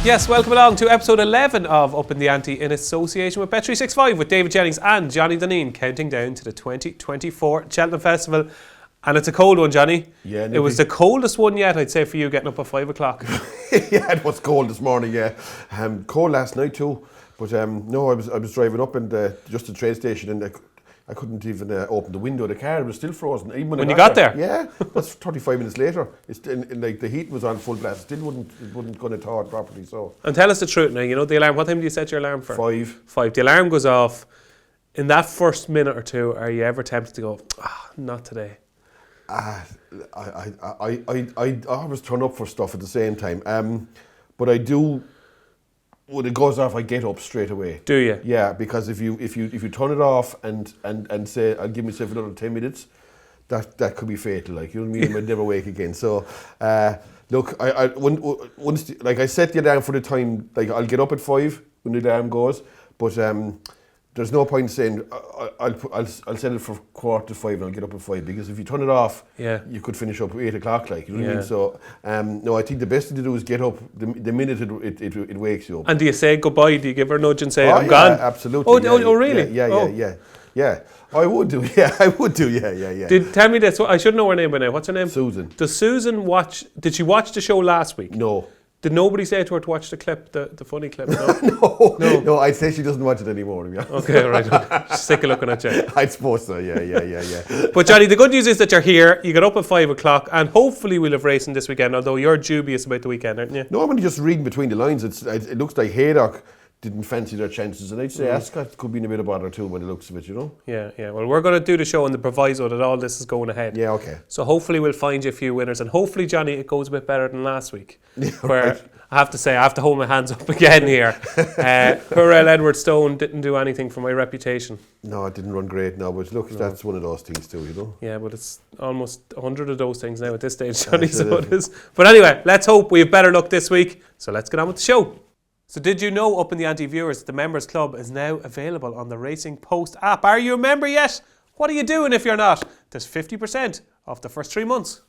Yes, welcome along to episode 11 of Upping The Ante in association with Bet365 with David Jennings and Johnny Dineen, counting down to the 2024 Cheltenham Festival. And it's a cold one, Johnny. Yeah, it was the coldest one yet, I'd say, for you getting up at 5 o'clock. Yeah, it was cold this morning, yeah. Cold last night too. But no, I was driving up and just the train station and I couldn't even open the window of the car. It was still frozen. Even when you got there? Yeah, that's 35 minutes later. It's like the heat was on full blast. Still wouldn't going to thaw it properly. So. And tell us the truth now. You know the alarm. What time do you set your alarm for? 5. 5. The alarm goes off. In that first minute or two, are you ever tempted to go, not today? I always turn up for stuff at the same time. But I do. When it goes off, I get up straight away. Do you? Yeah, because if you turn it off and say I'll give myself another 10 minutes, that could be fatal. Like, you know what I mean? I might never wake again. So look, once like I set the alarm for the time. Like I'll get up at 5 when the alarm goes, but there's no point saying I'll set it for 4:45 and I'll get up at 5, because if you turn it off, you could finish up at 8 o'clock. Like, you know what I mean? So no, I think the best thing to do is get up the minute it wakes you up. And do you say goodbye? Do you give her a nudge and say I'm gone? Absolutely. Oh, really? Yeah. I would do. Yeah, I would do. Yeah. Tell me this. I should know her name by now. What's her name? Susan. Does Susan watch? Did she watch the show last week? No. Did nobody say to her to watch the clip, the funny clip? No? No, I'd say she doesn't watch it anymore, to be honest. Okay, right. She's sick of looking at you. I'd suppose so, yeah. But Johnny, the good news is that you're here. You got up at 5 o'clock, and hopefully we'll have racing this weekend, although you're dubious about the weekend, aren't you? No, I'm only just reading between the lines. It looks like Haydock didn't fancy their chances, and I'd say Ascot could be in a bit of bother too by the looks of it, you know? Yeah. Well, we're going to do the show on the proviso that all this is going ahead. Yeah, okay. So hopefully we'll find you a few winners, and hopefully, Johnny, it goes a bit better than last week. Yeah, where right. I have to say, I have to hold my hands up again here. Poor Edward Stone didn't do anything for my reputation. No, it didn't run great, no, but look, that's one of those things too, you know? Yeah, but it's almost 100 of those things now at this stage, Johnny, so it is. But anyway, let's hope we have better luck this week. So let's get on with the show. So did you know, Upping The Ante viewers, that the Members Club is now available on the Racing Post app? Are you a member yet? What are you doing if you're not? There's 50% off the first 3 months.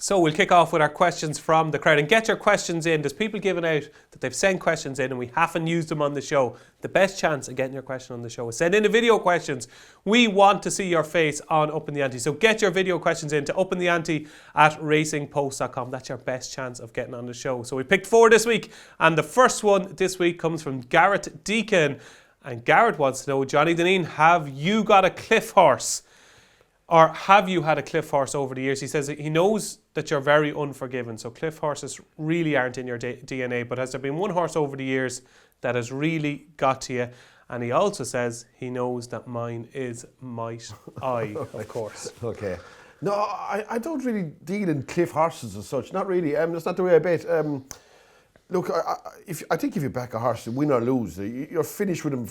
So we'll kick off with our questions from the crowd, and get your questions in. There's people giving out that they've sent questions in and we haven't used them on the show. The best chance of getting your question on the show is send in the video questions. We want to see your face on Upping The Ante. So get your video questions in to uppingtheante@racingpost.com. That's your best chance of getting on the show. So we picked 4 this week, and the first one this week comes from Garrett Deacon. And Garrett wants to know, Johnny Dineen, have you got a cliff horse? Or have you had a cliff horse over the years? He says that he knows that you're very unforgiving, so cliff horses really aren't in your DNA, but has there been one horse over the years that has really got to you? And he also says he knows that mine is Might I, of course. Okay. No, I don't really deal in cliff horses as such, not really. That's not the way I bet. Look, I think if you back a horse, win or lose, you're finished with him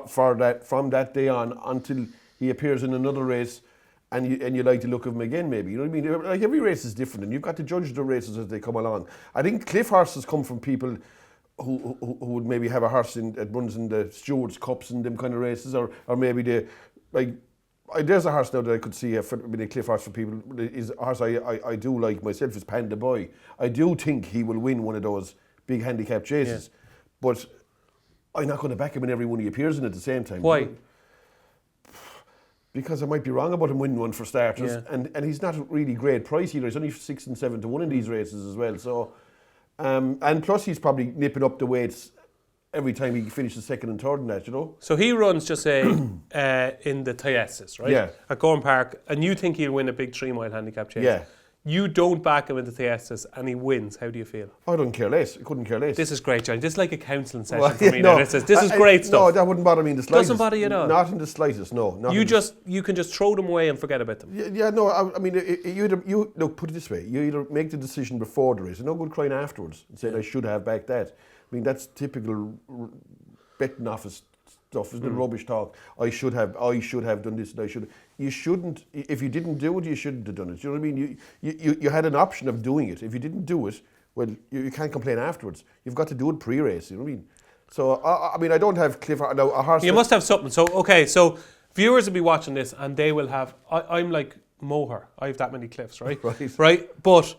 from that day on until he appears in another race, and you like to look at him again, maybe. You know what I mean? Like, every race is different, and you've got to judge the races as they come along. I think cliff horses come from people who would maybe have a horse that runs in the Stewards Cups and them kind of races, or maybe there's a horse now that I could see being a cliff horse for people. Is a horse I do like myself is Panda Boy. I do think he will win one of those big handicap chases, but I'm not going to back him in every one he appears in at the same time. Why? Because I might be wrong about him winning one for starters, and he's not a really great price either. He's only 6 and 7 to 1 in these races as well. So, and plus he's probably nipping up the weights every time he finishes second and third in that, you know. So he runs, just say, in the Tyesis, right? Yeah. At Gorham Park, and you think he'll win a big 3-mile handicap chase? Yeah. You don't back him in the Tyesis and he wins. How do you feel? I don't care less. I couldn't care less. This is great, Johnny. This is like a counselling session for me now. This is great stuff. No, that wouldn't bother me in the slightest. Doesn't bother you at all? Not in the slightest, no. You can just throw them away and forget about them. Yeah, no, I mean, you look, put it this way. You either make the decision before the race, no good crying afterwards and saying, I should have backed that. I mean, that's typical betting office stuff, isn't it? Rubbish talk. I should have done this, and I should. You shouldn't. If you didn't do it, you shouldn't have done it. You know what I mean? You had an option of doing it. If you didn't do it, well, you can't complain afterwards. You've got to do it pre-race, you know what I mean? So, I mean, I don't have Cliff... Now, a horse... You must have something. So, okay, so viewers will be watching this and they will have... I'm like Moher. I have that many cliffs, right? Right? But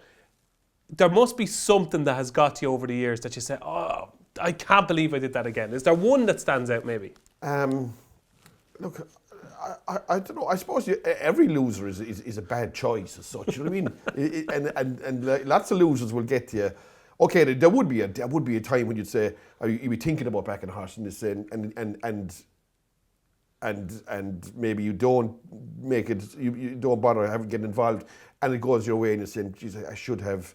there must be something that has got you over the years that you say, oh, I can't believe I did that again. Is there one that stands out maybe? Look, I don't know. I suppose every loser is a bad choice as such. You know what I mean? And lots of losers will get you. Okay, there would be a time when you'd say you'd be thinking about backing a horse and and maybe you don't make it. You don't bother getting involved, and it goes your way, and you're saying, "Geez, I should have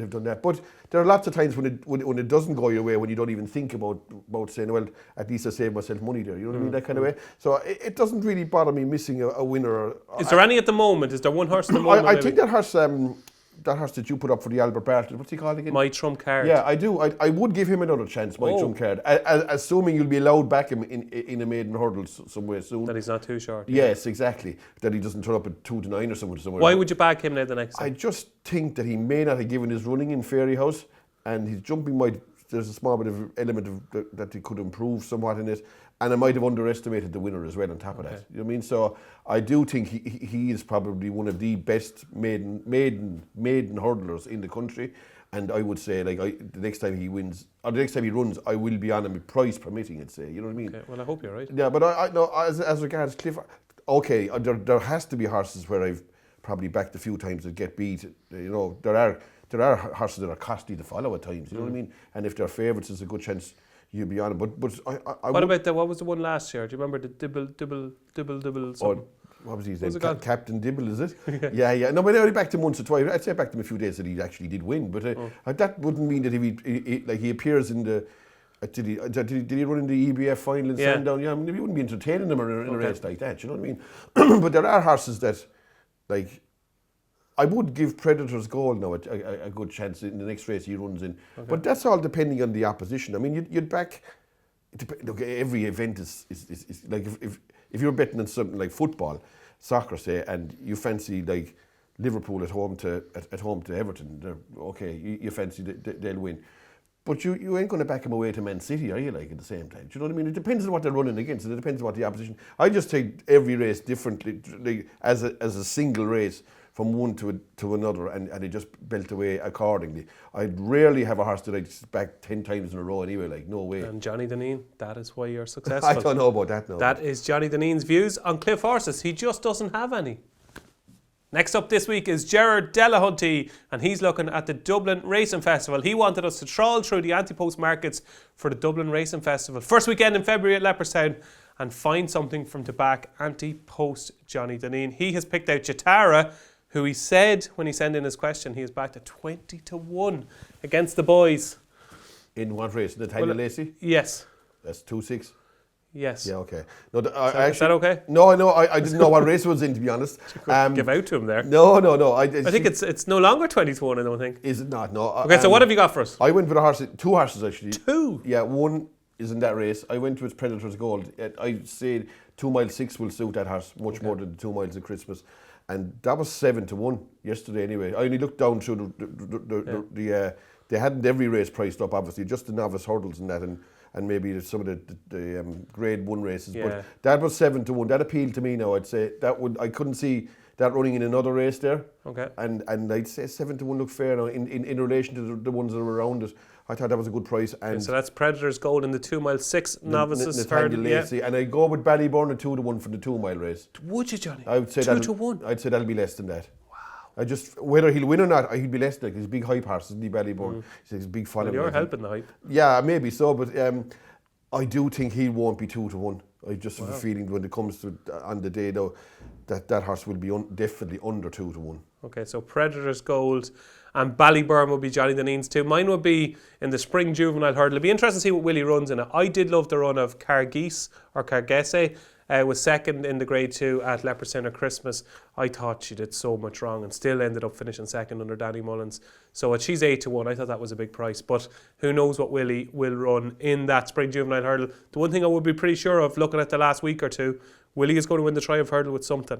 done that." But there are lots of times when it doesn't go your way, when you don't even think about saying, "Well, at least I saved myself money there." You know what I mean? That kind of way. So it doesn't really bother me missing a winner. Is there any at the moment? Is there one horse at the moment? I think that horse that you put up for the Albert Bartlett, what's he called again? My Trump Card. Yeah, I do. I would give him another chance, my Trump Card, assuming you'll be allowed back him in a maiden hurdle somewhere soon. That he's not too short. Yes, exactly. That he doesn't turn up at 2 to 9 or somewhere. Why would you back him now the next time? I just think that he may not have given his running in Fairy House, and his jumping there's a small bit of element of that he could improve somewhat in it, and I might have underestimated the winner as well on top of that. You know what I mean? So I do think he is probably one of the best maiden hurdlers in the country, and I would say the next time he wins or the next time he runs, I will be on him, price permitting. I'd say, you know what I mean? Okay, well, I hope you're right. Yeah, but I know as regards Cliff, okay, there has to be horses where I've probably backed a few times that get beat. You know, there are horses that are costly to follow at times. You know what I mean? And if they're favourites, there's a good chance you'll be on it. But what was the one last year? Do you remember the Dibble? Oh, what was his name? Captain Dibble, is it? yeah. No, but I only backed him once or twice. I'd say I backed him a few days that he actually did win. But that wouldn't mean that if he appears in the. Did he run in the EBF final in Sandown? Yeah, I mean, we wouldn't be entertaining him in a race like that. You know what I mean? But there are horses that, like, I would give Predator's Goal now a good chance in the next race he runs in. Okay. But that's all depending on the opposition. I mean, you'd back. Look, every event is like if you're betting on something like football, soccer, say, and you fancy like Liverpool at home to Everton. Okay, you fancy they'll win. But you ain't going to back them away to Man City, are you, like, at the same time? Do you know what I mean? It depends on what they're running against, and it depends on what the opposition... I just take every race differently, like, as a single race from one to another, and I just belt away accordingly. I'd rarely have a horse that I'd back 10 times in a row anyway, like, no way. And Johnny Dineen, that is why you're successful. I don't know about that, no. That is Johnny Dineen's views on cliff horses. He just doesn't have any. Next up this week is Gerard Delahunty, and he's looking at the Dublin Racing Festival. He wanted us to trawl through the Ante-Post markets for the Dublin Racing Festival. First weekend in February at Leopardstown, and find something from to back Ante-Post Johnny Dineen. He has picked out Jatara, who he said when he sent in his question, he is backed at 20 to 1 against the boys. In what race? Nathaniel Lacey? Yes. That's 2-6. Yes. Yeah, okay. No, is that okay? No, I didn't know what race it was in, to be honest. Give out to him there. No. I think it's no longer 20 to 1, I don't think. Is it not? No. Okay, so what have you got for us? I went with two horses, actually. Two? Yeah, one is in that race. I went with Predator's Gold. I said 2 mile 6 will suit that horse much more than the 2 miles of Christmas. And that was 7 to 1 yesterday anyway. I only looked down through they hadn't every race priced up, obviously, just the novice hurdles and that, and maybe some of the grade 1 races. Yeah. But that was 7 to 1. That appealed to me now. I'd say I couldn't see that running in another race there. Okay. And I'd say 7 to 1 looked fair now in relation to the ones that were around it. I thought that was a good price. And so that's Predator's Gold in the 2 mile 6 novices. Nathaniel Lacey. And I go with Ballyburn at 2 to 1 for the 2 mile race. Would you, Johnny? I would say 2 to 1. I'd say that'll be less than that. Whether he'll win or not, he'd be less than that. He's a big hype horse, isn't he, Ballyburn? He's a big following. Well, you're helping the hype. Yeah, maybe so, but I do think he won't be 2 to 1. I just have a feeling when it comes to on the day though, that horse will be definitely under 2 to 1. Okay, so Predator's Gold and Ballyburn will be Johnny Dineen's too. Mine would be in the Spring Juvenile Hurdle. It'll be interesting to see what Willie runs in it. I did love the run of Cargese or Cargese. Was second in the Grade 2 at Leopardstown at Christmas. I thought she did so much wrong and still ended up finishing second under Danny Mullins. So she's 8 to 1. I thought that was a big price. But who knows what Willie will run in that Spring Juvenile Hurdle. The one thing I would be pretty sure of looking at the last week or two, Willie is going to win the Triumph Hurdle with something.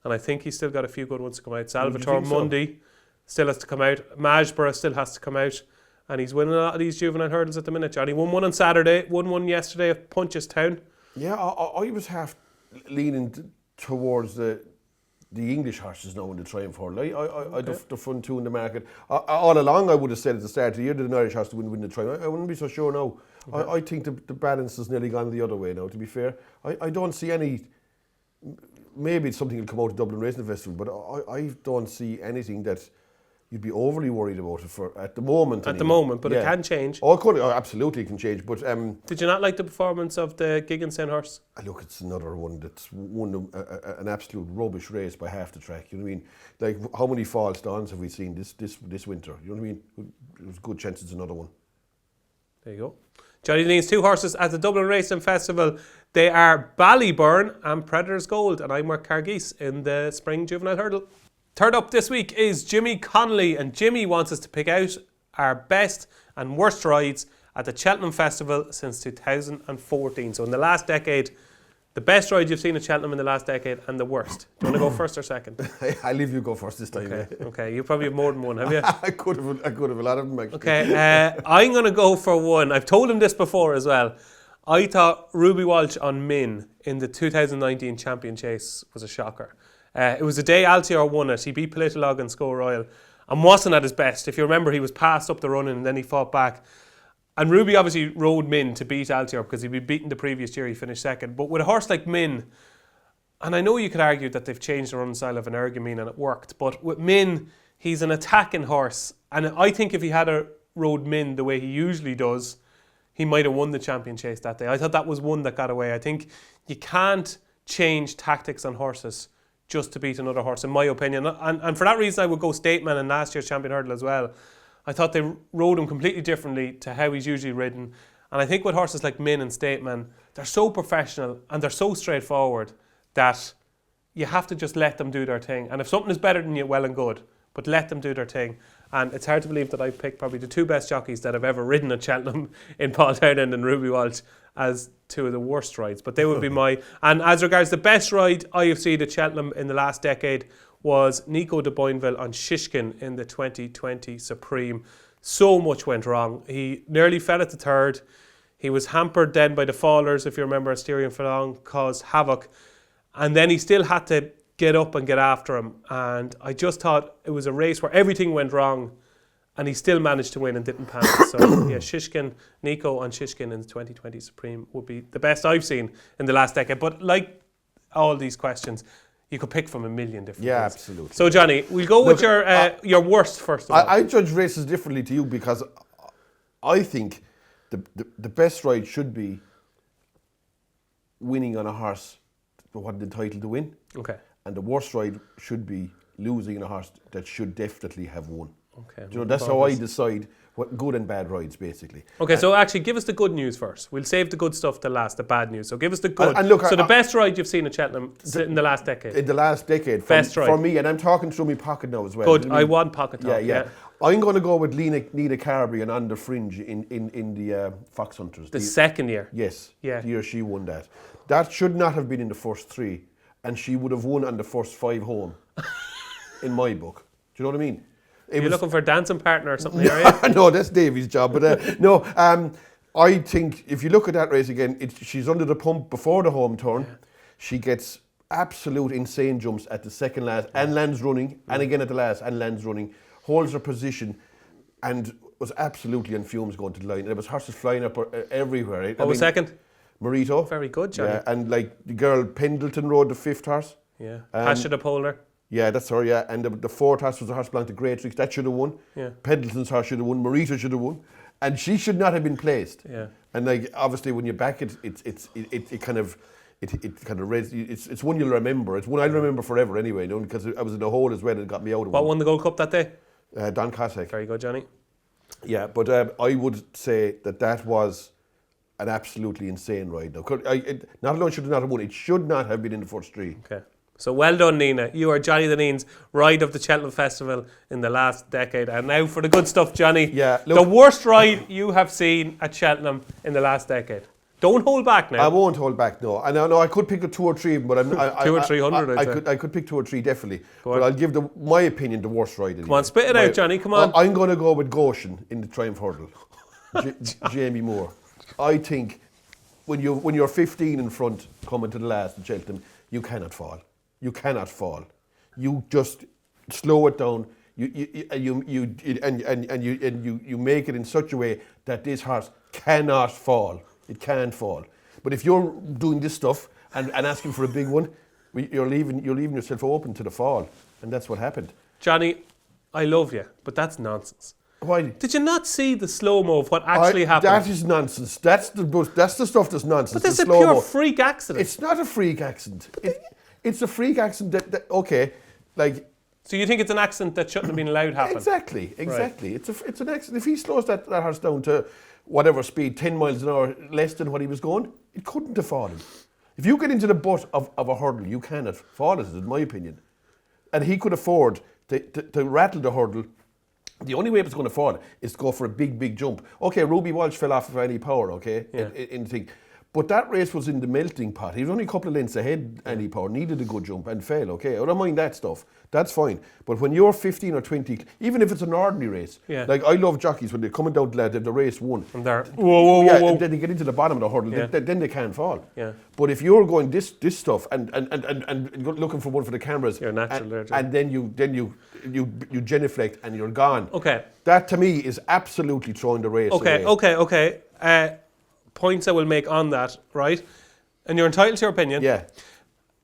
And I think he's still got a few good ones to come out. Salvatore Mundi still has to come out. Majborough still has to come out. And he's winning a lot of these juvenile hurdles at the minute, Johnny. Won one on Saturday, won one yesterday at Punchestown. Yeah, I was half leaning towards the English horses now in the Triumph Hurdle. I the front two in the market. All along, I would have said at the start of the year that an Irish horse would win the Triumph. I wouldn't be so sure now. Okay. I think the balance has nearly gone the other way now, to be fair. I don't see any... Maybe it's something will come out of Dublin Racing Festival, but I don't see anything that you'd be overly worried about it for at the moment. At the moment, but it can change. Oh, it could. Oh, absolutely, it can change. But did you not like the performance of the Gigginstown horse? Look, it's another one that's won an absolute rubbish race by half the track. You know what I mean? Like, how many false dawns have we seen this winter? You know what I mean? There's good chance it's another one. There you go. Johnny Dineen's two horses at the Dublin Racing Festival. They are Ballyburn and Predators Gold, and I'm Mark Cargeese in the Spring Juvenile Hurdle. Third up this week is Jimmy Connolly, and Jimmy wants us to pick out our best and worst rides at the Cheltenham Festival since 2014. So in the last decade, the best ride you've seen at Cheltenham in the last decade and the worst. Do you want to go first or second? I'll leave you go first this time. Okay, okay. You probably have more than one, have you? I could have a lot of them, actually. Okay, I'm going to go for one. I've told him this before as well. I thought Ruby Walsh on Min in the 2019 Champion Chase was a shocker. It was the day Altior won it. He beat Politolog and Sco Royal and wasn't at his best. If you remember, he was passed up the running and then he fought back. And Ruby obviously rode Min to beat Altior because he'd been beaten the previous year. He finished second. But with a horse like Min, and I know you could argue that they've changed the running style of an Ergamine and it worked, but with Min, he's an attacking horse. And I think if he had rode Min the way he usually does, he might have won the Champion Chase that day. I thought that was one that got away. I think you can't change tactics on horses just to beat another horse, in my opinion. And for that reason, I would go Stateman in last year's Champion Hurdle as well. I thought they rode him completely differently to how he's usually ridden. And I think with horses like Min and Stateman, they're so professional and they're so straightforward that you have to just let them do their thing. And if something is better than you, well and good, but let them do their thing. And it's hard to believe that I picked probably the two best jockeys that have ever ridden at Cheltenham in Paul Townend and Ruby Walsh as two of the worst rides. But they would be my... And as regards the best ride I have seen at Cheltenham in the last decade was Nico de Boinville on Shishkin in the 2020 Supreme. So much went wrong. He nearly fell at the third. He was hampered then by the fallers, if you remember, Asterion Fallon caused havoc. And then he still had to get up and get after him. And I just thought it was a race where everything went wrong and he still managed to win and didn't panic. So yeah, Shishkin, Nico on Shishkin in the 2020 Supreme would be the best I've seen in the last decade. But like all these questions, you could pick from a million different Yeah, ways. absolutely. So Johnny, we'll go with your worst first of all. I judge races differently to you because I think the best ride should be winning on a horse what the entitled to win. Okay. And the worst ride should be losing on a horse that should definitely have won. Okay. Do you know, that's how I decide what good and bad rides, basically. Okay, so actually give us the good news first. We'll save the good stuff to last, the bad news. So give us the good. And look, so the best ride you've seen at Cheltenham in the last decade. In the last decade. Best ride. For me, and I'm talking through my pocket now as well. Good, You know what I want pocket talk. Yeah. I'm going to go with Nina Carberry and On the Fringe in the Fox Hunters. The second year. Yes, Yeah. the year she won that. That should not have been in the first three, and she would have won on the first 5 home, in my book. Do you know what I mean? You're looking for a dancing partner or something, are you? No, that's Davy's job. But no, I think if you look at that race again, she's under the pump before the home turn. Yeah. She gets absolute insane jumps at the second last and lands running, and again at the last and lands running, holds her position, and was absolutely on fumes going to the line. There was horses flying up everywhere. What was second? Marito. Very good, Johnny. Yeah, and like the girl Pendleton rode the 5th horse. Yeah. Pasha Polar. Yeah, that's her, yeah. And the 4th horse was a horse belonging to Greatrix. That should have won. Yeah. Pendleton's horse should have won. Marita should have won. And she should not have been placed. Yeah. And like obviously when you back it, it kind of raises. It's one you'll remember. It's one I'll remember forever anyway, you know, because I was in the hole as well and it got me out of it. What won the Gold Cup that day? Don Cossack. Very good, Johnny. Yeah, but I would say that was an absolutely insane ride. Now, not alone should it not have won, it should not have been in the first 3. Okay. So well done, Nina. You are Johnny Dineen's ride of the Cheltenham Festival in the last decade. And now for the good stuff, Johnny. Yeah, look, the worst ride you have seen at Cheltenham in the last decade. Don't hold back now. I won't hold back, no. And I know I could pick a 2 or 3 of them, but 2 or 300, I could pick 2 or 3 definitely. But I'll give my opinion the worst ride. Come on, spit it out, Johnny. Come on. I'm going to go with Goshen in the Triumph Hurdle. Jamie Moore. I think when you're 15 in front coming to the last at Cheltenham, you cannot fall. You cannot fall. You just slow it down. You make it in such a way that this horse cannot fall. It can't fall. But if you're doing this stuff and asking for a big one, you're leaving yourself open to the fall, and that's what happened. Johnny, I love you, but that's nonsense. Why? Did you not see the slow-mo of what actually happened? That is nonsense. That's the stuff that's nonsense. But there's a pure freak accident. It's not a freak accident. It's a freak accident that okay, like. So you think it's an accident that shouldn't have been allowed to happen? Exactly. Right. It's an accident. If he slows that horse down to whatever speed, 10 miles an hour, less than what he was going, it couldn't have fallen. If you get into the butt of a hurdle, you cannot fall it, in my opinion. And he could afford to rattle the hurdle. The only way it was going to fall is to go for a big, big jump. Okay, Ruby Walsh fell off of any power, okay, in the thing. But that race was in the melting pot. He was only a couple of lengths ahead, Andy Power, needed a good jump and fell, okay? I don't mind that stuff. That's fine. But when you're 15 or 20, even if it's an ordinary race, like I love jockeys when they're coming down to the race won. And they're, whoa. And then they get into the bottom of the hurdle, then they can't fall. Yeah. But if you're going this stuff and looking for one for the cameras, you're natural there, and then you genuflect and you're gone. Okay. That to me is absolutely throwing the race away. Okay. Points I will make on that, right? And you're entitled to your opinion. Yeah.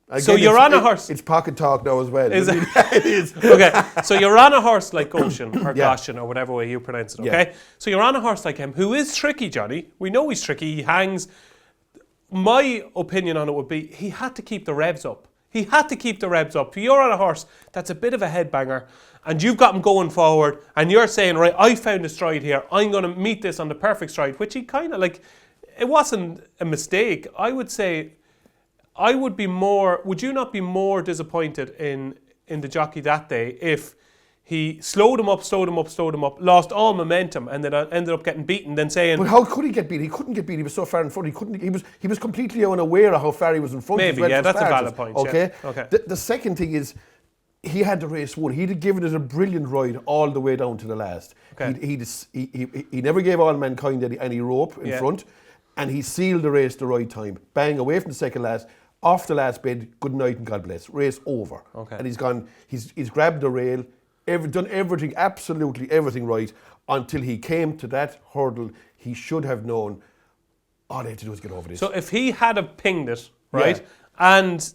Again, so you're on a horse. It's pocket talk now as well. Is it? It is. Okay. So you're on a horse like Goshen or Goshen or whatever way you pronounce it, okay? Yeah. So you're on a horse like him who is tricky, Johnny. We know he's tricky. He hangs. My opinion on it would be he had to keep the revs up. He had to keep the revs up. If you're on a horse that's a bit of a headbanger and you've got him going forward and you're saying, right, I found a stride here. I'm going to meet this on the perfect stride, which he kind of like... It wasn't a mistake. I would say, would you not be more disappointed in the jockey that day if he slowed him up, lost all momentum and then ended up getting beaten, then saying... But how could he get beat? He couldn't get beat. He was so far in front. He was completely unaware of how far he was in front. Maybe, that's a valid point. Okay? Yeah. Okay. The second thing is, he had the race won. He'd have given it a brilliant ride all the way down to the last. Okay. He never gave All Mankind any rope in front. And he sealed the race the right time. Bang, away from the second last, off the last bid, good night and God bless. Race over. Okay. And he's gone, he's grabbed the rail, done everything, absolutely everything right, until he came to that hurdle. He should have known, all he had to do was get over this. So if he had have pinged it, right, and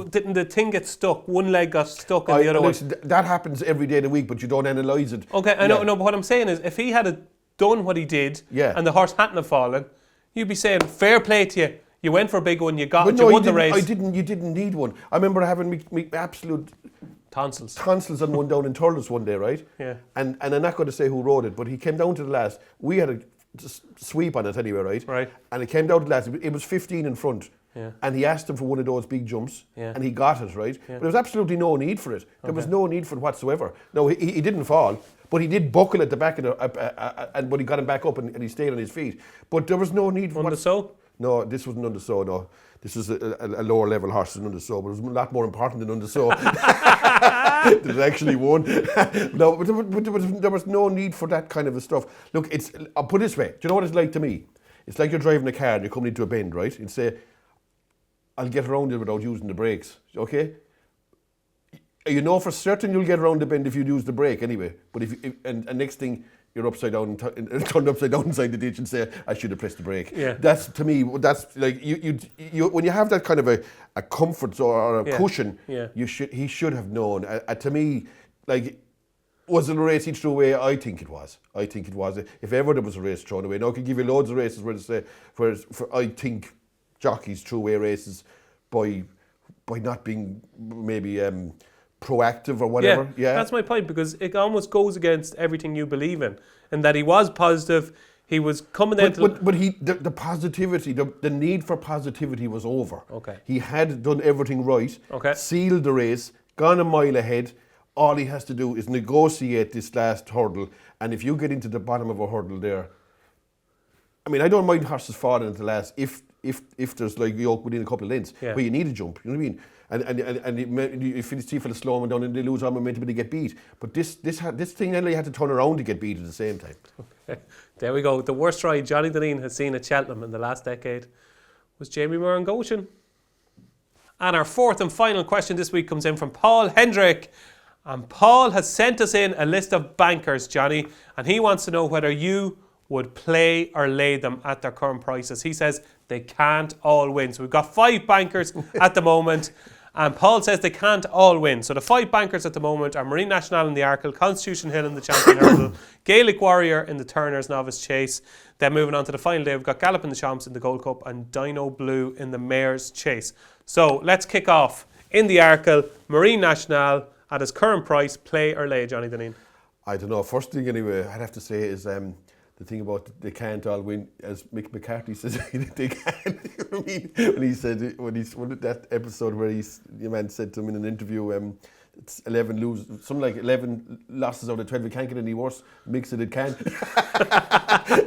didn't the thing get stuck, one leg got stuck and the other one... That happens every day of the week, but you don't analyse it. Okay, I know, but what I'm saying is, if he had done what he did, and the horse hadn't have fallen, you'd be saying, fair play to you. You went for a big one, you got it, you won the race. You didn't need one. I remember having me absolute tonsils on one down in Turles one day, right? Yeah. And I'm not going to say who rode it, but he came down to the last. We had a sweep on it anyway, right? Right. And he came down to the last. It was 15 in front. Yeah. And he asked him for one of those big jumps, and he got it, right? Yeah. But there was absolutely no need for it. There was no need for it whatsoever. No, he didn't fall, but he did buckle at the back of the, but he got him back up and he stayed on his feet. But there was no need for Undersow? No, this wasn't Undersow, no. This was a lower level horse than Undersow, but it was a lot more important than Undersow. That it actually won. No, but there was no need for that kind of a stuff. Look, I'll put it this way. Do you know what it's like to me? It's like you're driving a car and you're coming into a bend, right? And say, I'll get around it without using the brakes, okay? You know for certain you'll get around the bend if you use the brake anyway. But and next thing, you're upside down and turned upside down inside the ditch and say, I should have pressed the brake. Yeah. That's, to me, that's like, you when you have that kind of a comfort or a cushion, he should have known. To me, like, was it a race he threw away? I think it was. If ever there was a race thrown away. Now, I could give you loads of races where to say, I think jockeys threw away races by not being maybe proactive or whatever. Yeah, that's my point, because it almost goes against everything you believe in, and that he was positive. He was coming down but the positivity, the need for positivity was over. Okay. He had done everything right. Okay. Sealed the race, gone a mile ahead. All he has to do is negotiate this last hurdle, and if you get into the bottom of a hurdle there, I mean, I don't mind horses falling at the last if there's like yoke within a couple of lengths, Yeah. where you need a jump. You know what I mean? And if you see for the slow one down and they lose all momentum, they get beat. But this thing nearly had to turn around to get beat at the same time. There we go. The worst ride Johnny Dineen has seen at Cheltenham in the last decade was Jamie Moore and Goshen. And our fourth and final question this week comes in from Paul Hendrick. And Paul has sent us in a list of bankers, Johnny, and he wants to know whether you would play or lay them at their current prices. He says they can't all win. So we've got 5 bankers at the moment, and Paul says they can't all win. So the 5 bankers at the moment are Marine National in the Arkle, Constitution Hill in the Champion Hurdle, Gaelic Warrior in the Turner's Novice Chase. Then moving on to the final day, we've got Gallop in the Champs in the Gold Cup and Dino Blue in the Mare's Chase. So let's kick off in the Arkle, Marine National at his current price, play or lay, Johnny Dineen? I don't know. First thing anyway, I'd have to say is the thing about they can't all win, as Mick McCarthy says, they can't. I mean, when that episode where the man said to him in an interview, it's 11 something like 11 losses out of 12. It can't get any worse. Mick said it can.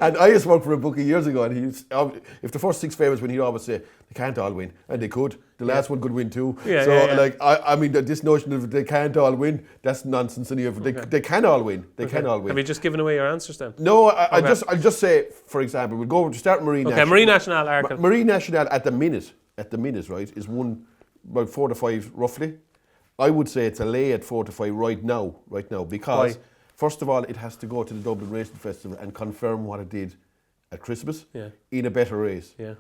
And I used to work for a bookie years ago, and if the first 6 favourites win, he'd always say they can't all win, and they could. The last one could win too. I mean, this notion of they can't all win, that's nonsense anyway. They can all win. They can all win. Have you just given away your answers then? No, I'll just say, for example, we'll go to start Marine National. Okay, Marine National, Arkle. Marine National at the minute, right, is won about 4 to 5 roughly. I would say it's a lay at 4 to 5 right now, because Why? first of all, it has to go to the Dublin Racing Festival and confirm what it did at Christmas in a better race. Yeah.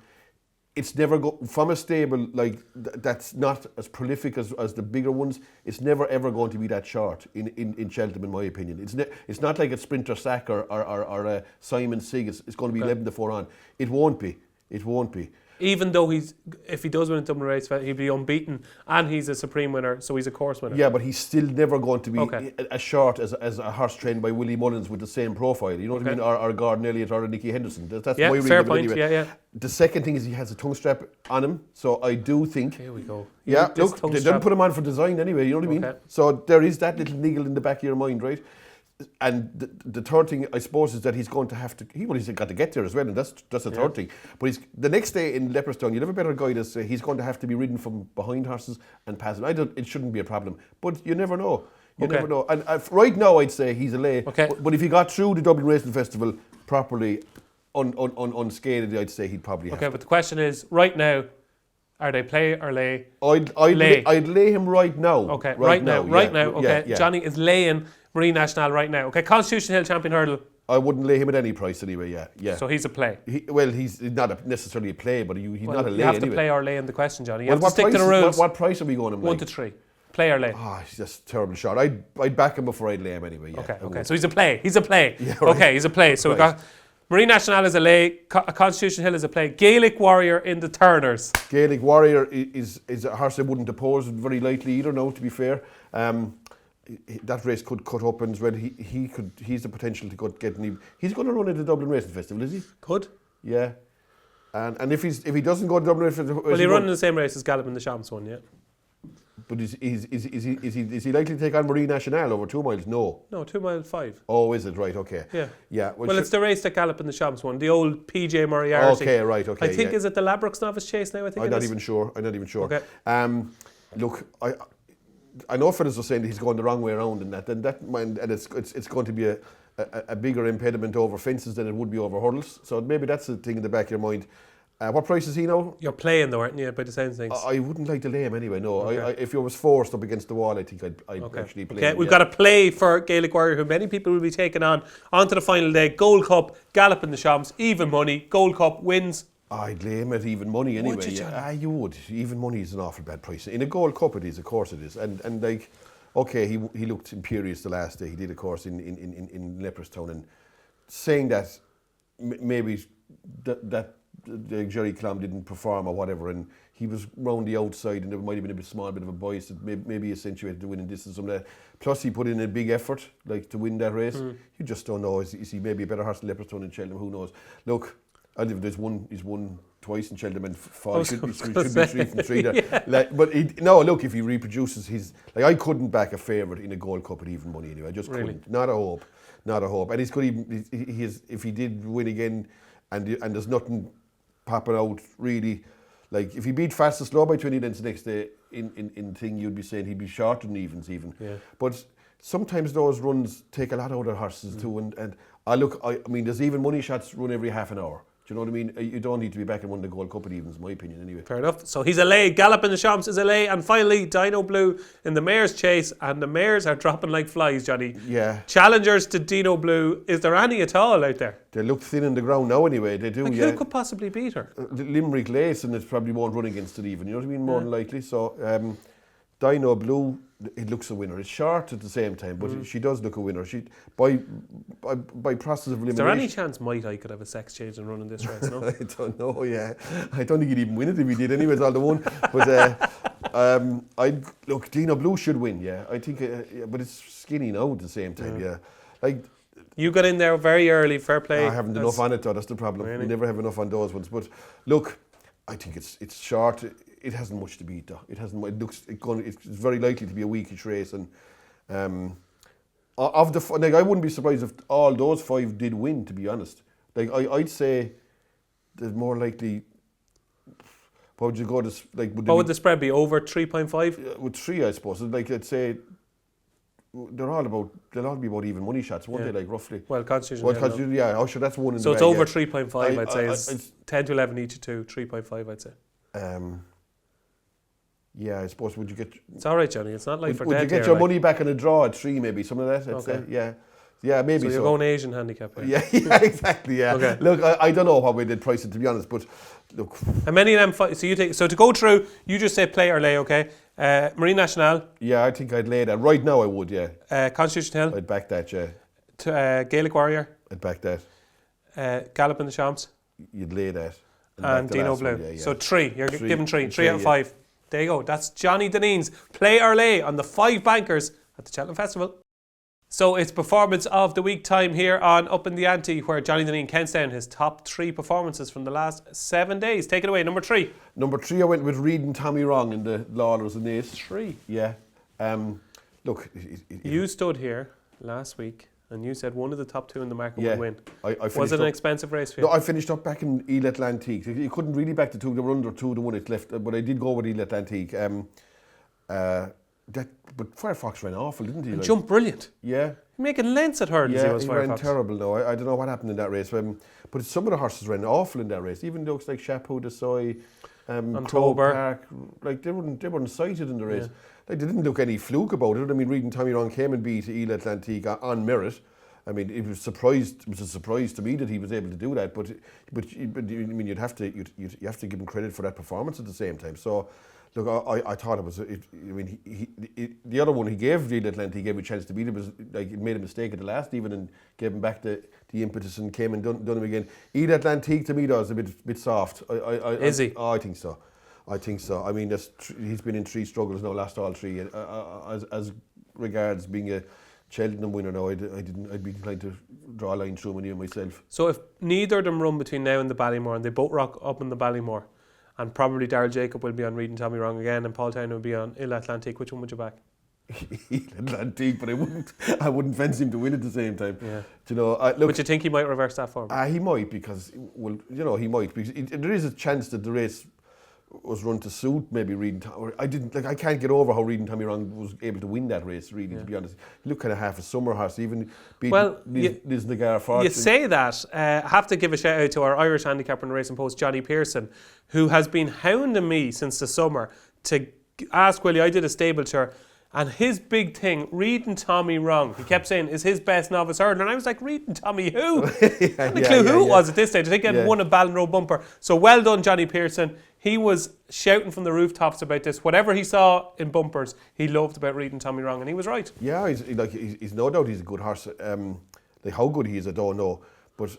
It's never from a stable like that's not as prolific as the bigger ones. It's never ever going to be that short in Cheltenham, in my opinion. It's not like a Sprinter Sack or a Simon Sig. It's going to be 11 to 4 on. It won't be. Even though if he does win a Dublin race, he'd be unbeaten, and he's a supreme winner, so he's a course winner. Yeah, but he's still never going to be as short as a horse trained by Willie Mullins with the same profile. You know what I mean? Or Gordon Elliott or Nicky Henderson. That's my reading fair of it point. anyway. Yeah. The second thing is he has a tongue strap on him, so I do think. Here we go. Yeah, look, they don't put him on for design anyway. You know what I mean? So there is that little niggle in the back of your mind, right? And the third thing, I suppose, is that he's going to have to. He's got to get there as well, and that's the third thing. But the next day in Leopardstown, you'll have a better guide as he's going to have to be ridden from behind horses and pass them. It shouldn't be a problem, but you never know. You never know. And right now, I'd say he's a lay. Okay. But if he got through the Dublin Racing Festival properly, unscathed, I'd say he'd probably have. Okay, but the question is, right now, are they play or lay? I'd lay him right now. Okay, right now. Okay, yeah. Johnny is laying Marine National right now. Okay, Constitution Hill Champion Hurdle. I wouldn't lay him at any price anyway. Yeah. So he's a play. He's not necessarily a play, but he's not a lay. You have anyway. to play or lay in the question, Johnny. You Well, have to stick to the rules. What price are we going him? 1 to 3. Play or lay. He's just a terrible shot. I'd back him before I'd lay him anyway. Yeah, Okay. So he's a play. Yeah, right. Okay, he's a play. So we've got Marine National is a lay. Constitution Hill is a play. Gaelic Warrior in the Turners. Gaelic Warrior is a horse I wouldn't oppose very lightly either. No, to be fair. That race could cut up, and as well, he's the potential to get. He's going to run at the Dublin Racing Festival, is he? Could. Yeah. And if he doesn't go to Dublin Racing Festival, Well, he run in the same race as Gallop in the Champs one, yeah. But is he likely to take on Marine National over 2 miles? No. No, 2 mile 5. Oh, is it? Right, okay. Yeah. Yeah. Well, it's the race that Gallop in the Champs one, the old PJ Moriarty. Okay, right, okay. I think, is it the Labrooks Novice Chase now? I'm not even sure. Okay. Look, I know fellas are saying that he's going the wrong way around and it's going to be a bigger impediment over fences than it would be over hurdles. So maybe that's the thing in the back of your mind. What price is he now? You're playing though, aren't you, by the sound of things? I wouldn't like to lay him anyway, no. Okay. If he was forced up against the wall, I think I'd actually play him. We've got a play for Gaelic Warrior, who many people will be taking onto the final day. Gold Cup, Gallop in the Champs, even money. Gold Cup wins. I'd lay him at even money anyway. Would you, you would. Even money is an awful bad price. In a Gold Cup it is, of course it is. And like, okay, he looked imperious the last day. He did, of course, in Leopardstown. And saying that maybe that Jerry Clom didn't perform or whatever, and he was round the outside, and there might have been a small bit of a bias that maybe accentuated the winning distance from that. Plus, he put in a big effort, like, to win that race. You just don't know. Is he maybe a better horse than Leopardstown and Cheltenham? Who knows? Look, he's won twice in Cheltenham and should be 3 from 3 there. Yeah. Look, if he reproduces his, I couldn't back a favourite in a Gold Cup at even money anyway. I just couldn't. Not a hope. And he's could even if he did win again and there's nothing popping out really. Like if he beat Fast and Slow by 20 lengths the next day in thing, you'd be saying he'd be shorter than evens even. Yeah. But sometimes those runs take a lot out of horses too, and I mean, there's even money shots run every half an hour. Do you know what I mean? You don't need to be back and win the Gold Cup at evens, in my opinion, anyway. Fair enough. So he's a lay. Gallop in the Champs is a lay. And finally, Dino Blue in the Mare's Chase. And the mares are dropping like flies, Johnny. Yeah. Challengers to Dino Blue. Is there any at all out there? They look thin in the ground now anyway, they do, Who could possibly beat her? Limerick Lace, and it probably won't run against it even, you know what I mean, more than likely. So, Dino Blue, it looks a winner. It's short at the same time, but she does look a winner. She by process of elimination. Is there any chance I could have a sex change and run in this race? No, I don't know. Yeah, I don't think he'd even win it if he did. Anyways, all the one. But look, Dino Blue should win. Yeah, I think. But it's skinny now at the same time. Yeah, like. You got in there very early. Fair play. I haven't enough on it though. That's the problem. Really? We never have enough on those ones. But look, I think it's short. It hasn't much to beat though. It hasn't. It looks. It's very likely to be a weakish race, and of the like, I wouldn't be surprised if all those 5 did win. To be honest, like I'd say, there's more likely. What would you go to? Like, what would the spread be? Over 3.5? With 3, I suppose. Like I'd say, they'll all be about even money shots, won't they? Like roughly. Well, Constitution. Yeah. Oh, sure, that's one in so the it's over 3.5. I'd say it's 10 to 11 each of 2. 3.5. I'd say. Yeah, I suppose. Would you get? It's all right, Johnny. It's not like for would dead. Would you get your money back in a draw at 3, maybe something like that? I'd say. Yeah, maybe. So you're going Asian handicap. Right? Yeah, exactly. Yeah. Okay. Look, I don't know what we did price it, to be honest, but look. How many of them? So to go through, you just say play or lay, okay? Marine Nationale. Yeah, I think I'd lay that right now. I would. Yeah. Constitution Hill. I'd back that. Yeah. Gaelic Warrior. I'd back that. Gallop in the Champs. You'd lay that. And Dino Blue. Yeah. So 3. You're giving 3. 3 out of 5. There you go. That's Johnny Dineen's play or lay on the 5 bankers at the Cheltenham Festival. So it's performance of the week time here on Upping The Ante, where Johnny Dineen counts down his top 3 performances from the last 7 days. Take it away, number 3. Number 3, I went with Reading Tommy Wrong in the Lawlers and Ace. 3. Yeah. Look. You stood here last week and you said one of the top 2 in the market would win. Was it an expensive race for you? No, I finished up back in Eel Atlantique. You couldn't really back the 2. There were under 2 to 1 it left, but I did go with Eel Atlantique. But Firefox ran awful, didn't he? And jumped brilliant. Yeah. Making lengths at hurdles, he was he Firefox. ran terrible though. I don't know what happened in that race. But some of the horses ran awful in that race. Even looks like Chapeau de Soy, Crow Park, like they weren't sighted in the race. Like they didn't look any fluke about it. I mean, Reading Tommy Wrong came and beat Eel Atlantique on merit. I mean, it was a surprise to me that he was able to do that. But I mean, you have to give him credit for that performance at the same time. So, look, I thought it was. The other one he gave Eel Atlantique, he gave him a chance to beat it. Was like it made a mistake at the last even and gave him back the impetus and came and done him again. Eel Atlantique to me though is a bit soft. Is he? I think so. I mean, he's been in 3 struggles now, lost all 3. As regards being a Cheltenham winner now, I'd be inclined to draw a line through many of myself. So if neither of them run between now and the Ballymore, and they both rock up in the Ballymore, and probably Darryl Jacob will be on Reading Tommy Wrong again, and Paul Town will be on Eel Atlantique, which one would you back? Eel Atlantique, but I wouldn't fancy him to win at the same time. Yeah. Do you know? Look, but you think he might reverse that form? He might because he might because there is a chance that the race was run to suit maybe Reading Tommy. I can't get over how Reading Tommy Wrong was able to win that race. Really, to be honest, he looked kind of half a summer horse, even beating Liz Nagar Fortune. You say that. I have to give a shout out to our Irish handicapper in the Racing Post, Johnny Pearson, who has been hounding me since the summer to ask Willie. I did a stable tour. And his big thing, Reading Tommy Wrong, he kept saying, is his best novice hurdler. And I was like, Reading Tommy who? I had a clue who it was at this stage. I think he had won a Ballinroe bumper. So well done, Johnny Pearson. He was shouting from the rooftops about this. Whatever he saw in bumpers, he loved about Reading Tommy Wrong. And he was right. Yeah, he's no doubt he's a good horse. Like how good he is, I don't know. But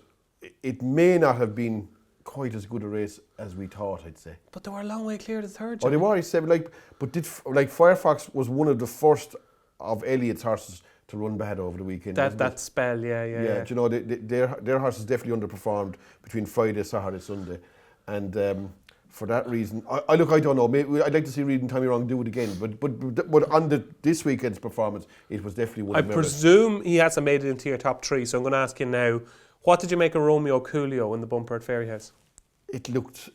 it may not have been quite as good a race as we thought, I'd say. But they were a long way clear to the third. Oh, they were. He said, Firefox was one of the first of Elliott's horses to run bad over the weekend. That spell, yeah. Do you know, their horses definitely underperformed between Friday, Saturday, Sunday, and for that reason, I don't know. Maybe I'd like to see Reading Tommy Wrong do it again, but on this weekend's performance, it was definitely one. I presume he hasn't made it into your top 3, so I'm going to ask you now. What did you make of Romeo Coolio in the bumper at Fairyhouse? It looked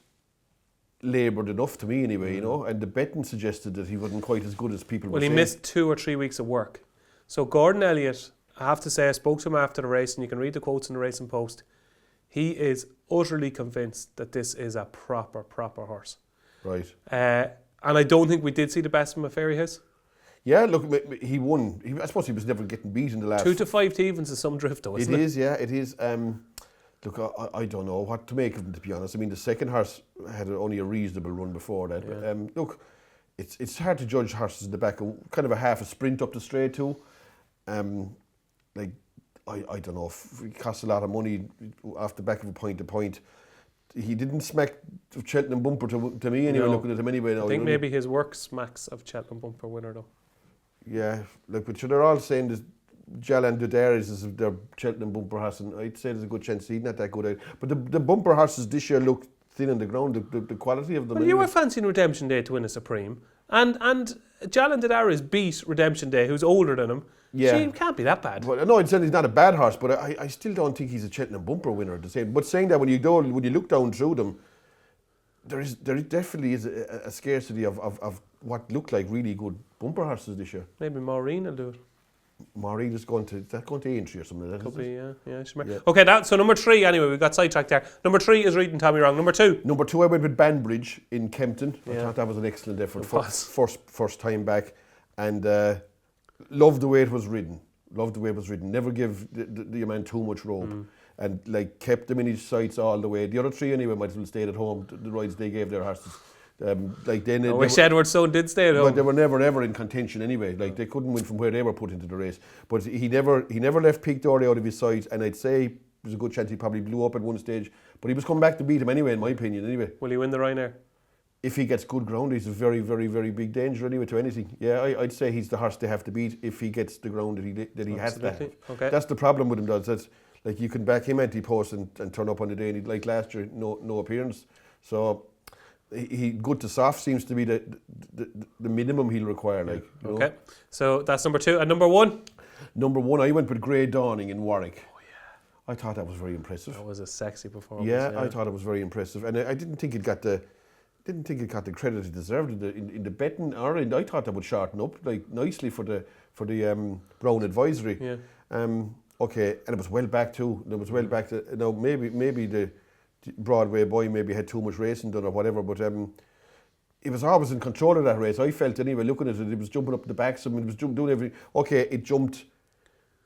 laboured enough to me anyway, you know, and the betting suggested that he wasn't quite as good as people were saying. Well, he missed 2 or 3 weeks of work. So Gordon Elliott, I have to say, I spoke to him after the race, and you can read the quotes in the Racing Post. He is utterly convinced that this is a proper horse. Right. And I don't think we did see the best of him at Fairyhouse. Yeah, look, he won. I suppose he was never getting beat in the last... 2 to 5 to evens is some drift, though, isn't it? It is, yeah, it is. Look, I don't know what to make of him, to be honest. I mean, the second horse had only a reasonable run before that. Yeah. But look, it's hard to judge horses in the back. Kind of a half a sprint up the straight too. Like, I don't know, if it costs a lot of money off the back of a point to point. He didn't smack the Cheltenham bumper to me anyway, looking at him anyway. Now, I think maybe his work smacks of Cheltenham bumper winner, though. Yeah, like, but they're all saying that Jalan Dudaris is their Cheltenham bumper horse, and I'd say there's a good chance he's not that good. But the bumper horses this year look thin on the ground, the quality of them. Well, you were fancying Redemption Day to win a Supreme, and Jalan Dudaris beat Redemption Day, who's older than him. Yeah. She can't be that bad. Well, no, I'd say he's not a bad horse, but I still don't think he's a Cheltenham bumper winner at the same. But saying that, when you look down through them, there definitely is a scarcity of what look like really good bumper horses this year. Maybe Maureen will do it. Maureen is going to entry or something like that. Could be, yeah. Yeah. Okay, so number 3, anyway, we got sidetracked there. Number 3 is reading Tommy wrong. Number 2, I went with Banbridge in Kempton. I Yeah. thought that was an excellent effort. It was. First time back, and loved the way it was ridden. Never give the man too much rope, and like kept them in his sights all the way. The other 3 anyway might as well stayed at home. The rides they gave their horses. I wish Edward Stone did stay at home. But they were never ever in contention anyway. Like, they couldn't win from where they were put into the race. But he never left Peak Dory out of his sight, and I'd say there's a good chance he probably blew up at one stage. But he was coming back to beat him anyway, in my opinion. Anyway, Will he win the Ryanair? if he gets good ground, he's a very, very, very big danger anyway to anything. Yeah, I'd say he's the horse they have to beat if he gets the ground that he has to have. Okay. That's the problem with him, does that's like, you can back him Ante-Post and turn up on the day, and he'd, like last year, no appearance. So he good to soft seems to be the minimum he'll require. Like, you know? Okay, so that's number 2. And number 1? Number 1, I went with Grey Dawning in Warwick. Oh yeah, I thought that was very impressive. That was a sexy performance. Yeah, I thought it was very impressive, and I didn't think it got the credit it deserved in the betting. I thought that would shorten up like nicely for the Brown Advisory. Yeah. Okay, and it was well back too. It was well back to now. Maybe the Broadway boy maybe had too much racing done or whatever, but it was always in control of that race. I felt anyway, looking at it was jumping up the backs. I mean, it was doing everything. Okay, it jumped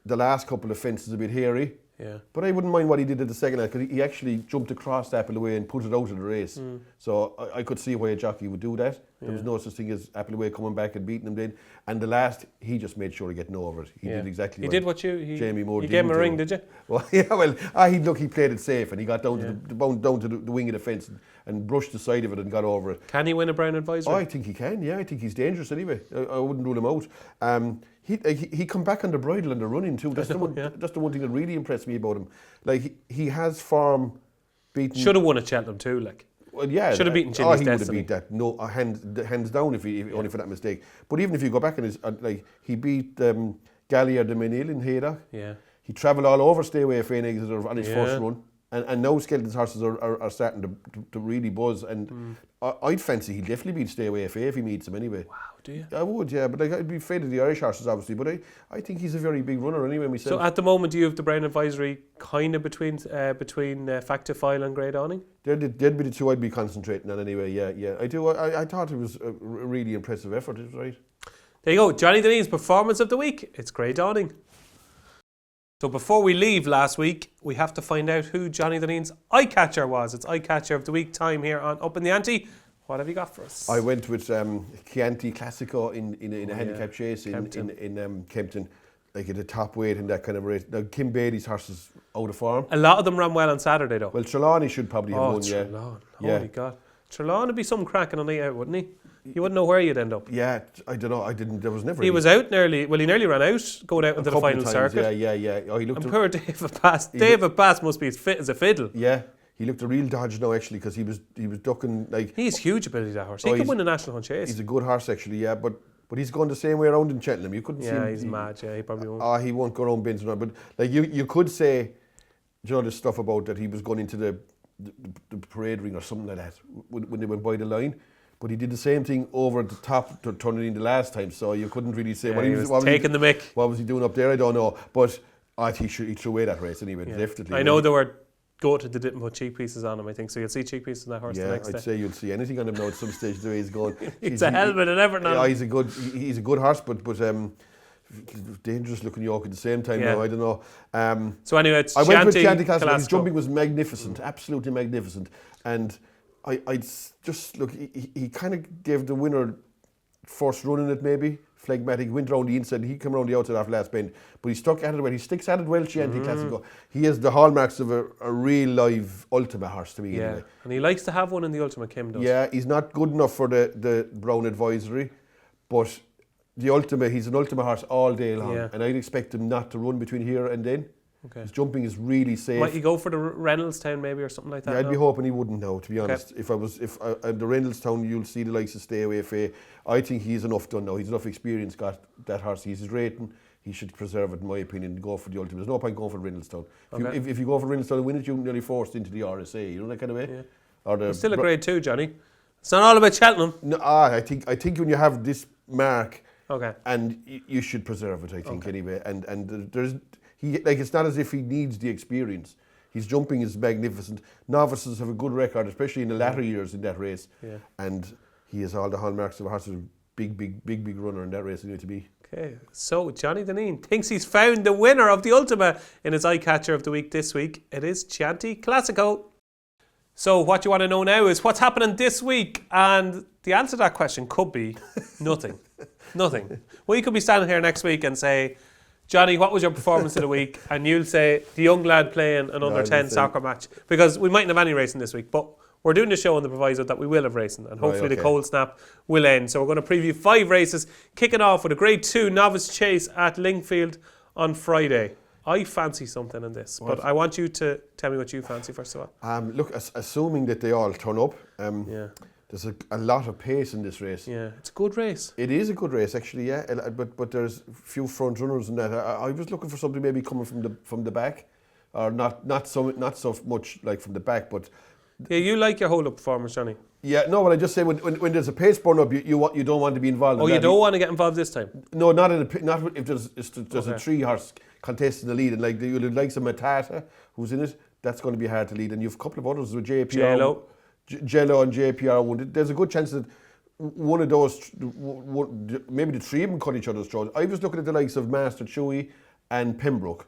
the last couple of fences a bit hairy. Yeah. But I wouldn't mind what he did at the second half, because he actually jumped across Appleway and put it out of the race. So I could see why a jockey would do that. There was no such thing as Appleway coming back and beating him then. And the last, he just made sure of getting over it. He did exactly He what did what Jamie Moore you did. gave him a ring, did you? Well, yeah, he played it safe, and he got down to the wing of the fence and brushed the side of it and got over it. Can he win a Brown Advisory? Oh, I think he can, yeah. I think he's dangerous anyway. I wouldn't rule him out. He come back on the bridle and the running too. That's the one thing that really impressed me about him. Like, he has form beaten. Should have won at Cheltenham too, like. Well, yeah. Should have beaten Jimmy's He would have Destiny. beat that. No, hands down if only for that mistake. But even if you go back and he beat Gallier de Menil in Haydock. Yeah. He travelled all over Stay Away Fane Exeter on his first run. And now Skelton's horses are starting to really buzz, and I'd fancy he'd definitely beat Stay Away FA if he meets him anyway. Wow, do you? I would, yeah, but I'd be afraid of the Irish horses obviously, but I think he's a very big runner anyway myself. So at the moment, do you have the Brown Advisory kind of between Factifile and Grey Dawning? They'd be the 2 I'd be concentrating on anyway, yeah. I do. I thought it was a really impressive effort, is right. There you go, Johnny Dineen's performance of the week. It's Grey Dawning. So before we leave last week, we have to find out who Johnny Dineen's Eyecatcher was. It's Eyecatcher of the week time here on Upping The Ante. What have you got for us? I went with Chianti Classico in a handicap chase in Kempton, like at the top weight in that kind of race. Now, Kim Beatty's horse is out of form. A lot of them ran well on Saturday though. Well, Trelawney should probably have won, yeah. Trelawney. Yeah. Holy God. Trelawney would be some cracking on the out, wouldn't he? You wouldn't know where you'd end up. Yeah, I don't know. There was never. He was out nearly. Well, he nearly ran out going out into the final circuit. Yeah. Oh, he looked. And poor David Bass. David Bass must be as fit as a fiddle. Yeah, he looked a real dodge now actually, because he was ducking like. He's huge ability, that horse. He could win a national hunt chase. He's a good horse actually, yeah, but he's going the same way around in Cheltenham. You couldn't see him. Yeah, he's mad. Yeah, he probably won't. He won't go around bends around. But like you could say you know, this stuff about that he was going into the parade ring or something like that when they went by the line. But he did the same thing over the top to turn it in the last time, so you couldn't really say he was taking the mick. What was he doing up there? I don't know. But I think he threw away that race anyway, definitely. I know they were gutted they didn't put cheek pieces on him, I think. So you'll see cheek pieces on that horse the next day. Yeah, I'd say you'll see anything on him now at some stage the way he's going. It's a helmet and everything on him. He's a good horse, but dangerous looking yoke at the same time now, I don't know. So anyway, it's I went with Chianti Classico. His jumping was magnificent, absolutely magnificent. And I just look, he kind of gave the winner first run in it maybe. Phlegmatic, went round the inside, he came round the outside after last bend, but he stuck at it well. He sticks at it well, Chianti Classico. He has the hallmarks of a real live Ultima horse to me. Anyway. And he likes to have one in the Ultima, Kim does. Yeah, he's not good enough for the Brown Advisory, but the Ultima, he's an Ultima horse all day long, and I'd expect him not to run between here and then. Okay. His jumping is really safe. Might he go for the Reynoldstown maybe or something like that? Yeah, I'd be hoping he wouldn't now, to be honest. If the Reynoldstown, you'll see the likes of Stay Away Faye. I think he's enough done now. He's enough experience, got that horse. He's his rating. He should preserve it, in my opinion, and go for the Ultimate. There's no point going for Reynoldstown. If you go for Reynoldstown and win it, you're nearly forced into the RSA. You know that kind of way? Yeah. It's still a grade 2, Johnny. It's not all about Cheltenham. No, I think when you have this mark, and you should preserve it, I think, anyway. And there's... it's not as if he needs the experience. His jumping is magnificent. Novices have a good record, especially in the latter years in that race. Yeah. And he has all the hallmarks of a horse, a big runner in that race anyway to be. Okay, so Johnny Dineen thinks he's found the winner of the Ultima in his Eyecatcher of the week this week. It is Chianti Classico. So what you want to know now is what's happening this week, and the answer to that question could be nothing. Nothing. Well, you could be standing here next week and say, Johnny, what was your performance of the week? And you'll say, the young lad playing an under-10 soccer match. Because we mightn't have any racing this week, but we're doing the show on the proviso that we will have racing. And hopefully the cold snap will end. So we're going to preview 5 races, kicking off with a Grade 2 novice chase at Lingfield on Friday. I fancy something in this, but I want you to tell me what you fancy first of all. Look, assuming that they all turn up, there's a lot of pace in this race. Yeah, it's a good race. It is a good race, actually. Yeah, but there's a few front runners in that. I was looking for something maybe coming from the back, or not so much like from the back, but. Yeah, you like your hold-up performance, Johnny. Yeah, no, but I just say when there's a pace burn up, you don't want to be involved. Oh, you don't want to get involved this time? No, not if there's a 3-horse contest in the lead, and like you'll like some Matata who's in it. That's going to be hard to lead, and you've a couple of others with JPR. Jello and JPR won. There's a good chance that one of those, maybe the 3 of them cut each other's throats. I was looking at the likes of Master Chewy and Pembroke.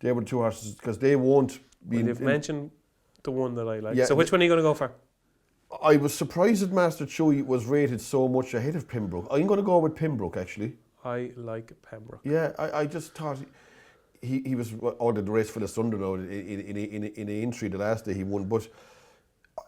They were the 2 horses because they won't be. Well, you've mentioned the one that I like. Yeah, so which one are you going to go for? I was surprised that Master Chewy was rated so much ahead of Pembroke. I'm going to go with Pembroke actually. I like Pembroke. Yeah, I just thought he was ordered the race for the Sunday now in an entry the last day he won, but.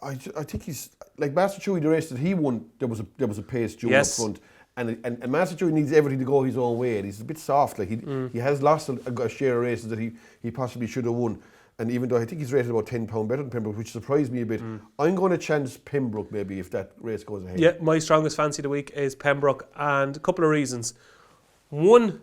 I think he's like Master Chewy. The race that he won, there was a pace duel up front, and Master Chewy needs everything to go his own way. And he's a bit soft. Like he has lost a share of races that he possibly should have won. And even though I think he's rated about £10 better than Pembroke, which surprised me a bit, I'm going to chance Pembroke maybe if that race goes ahead. Yeah, my strongest fancy of the week is Pembroke, and a couple of reasons. One,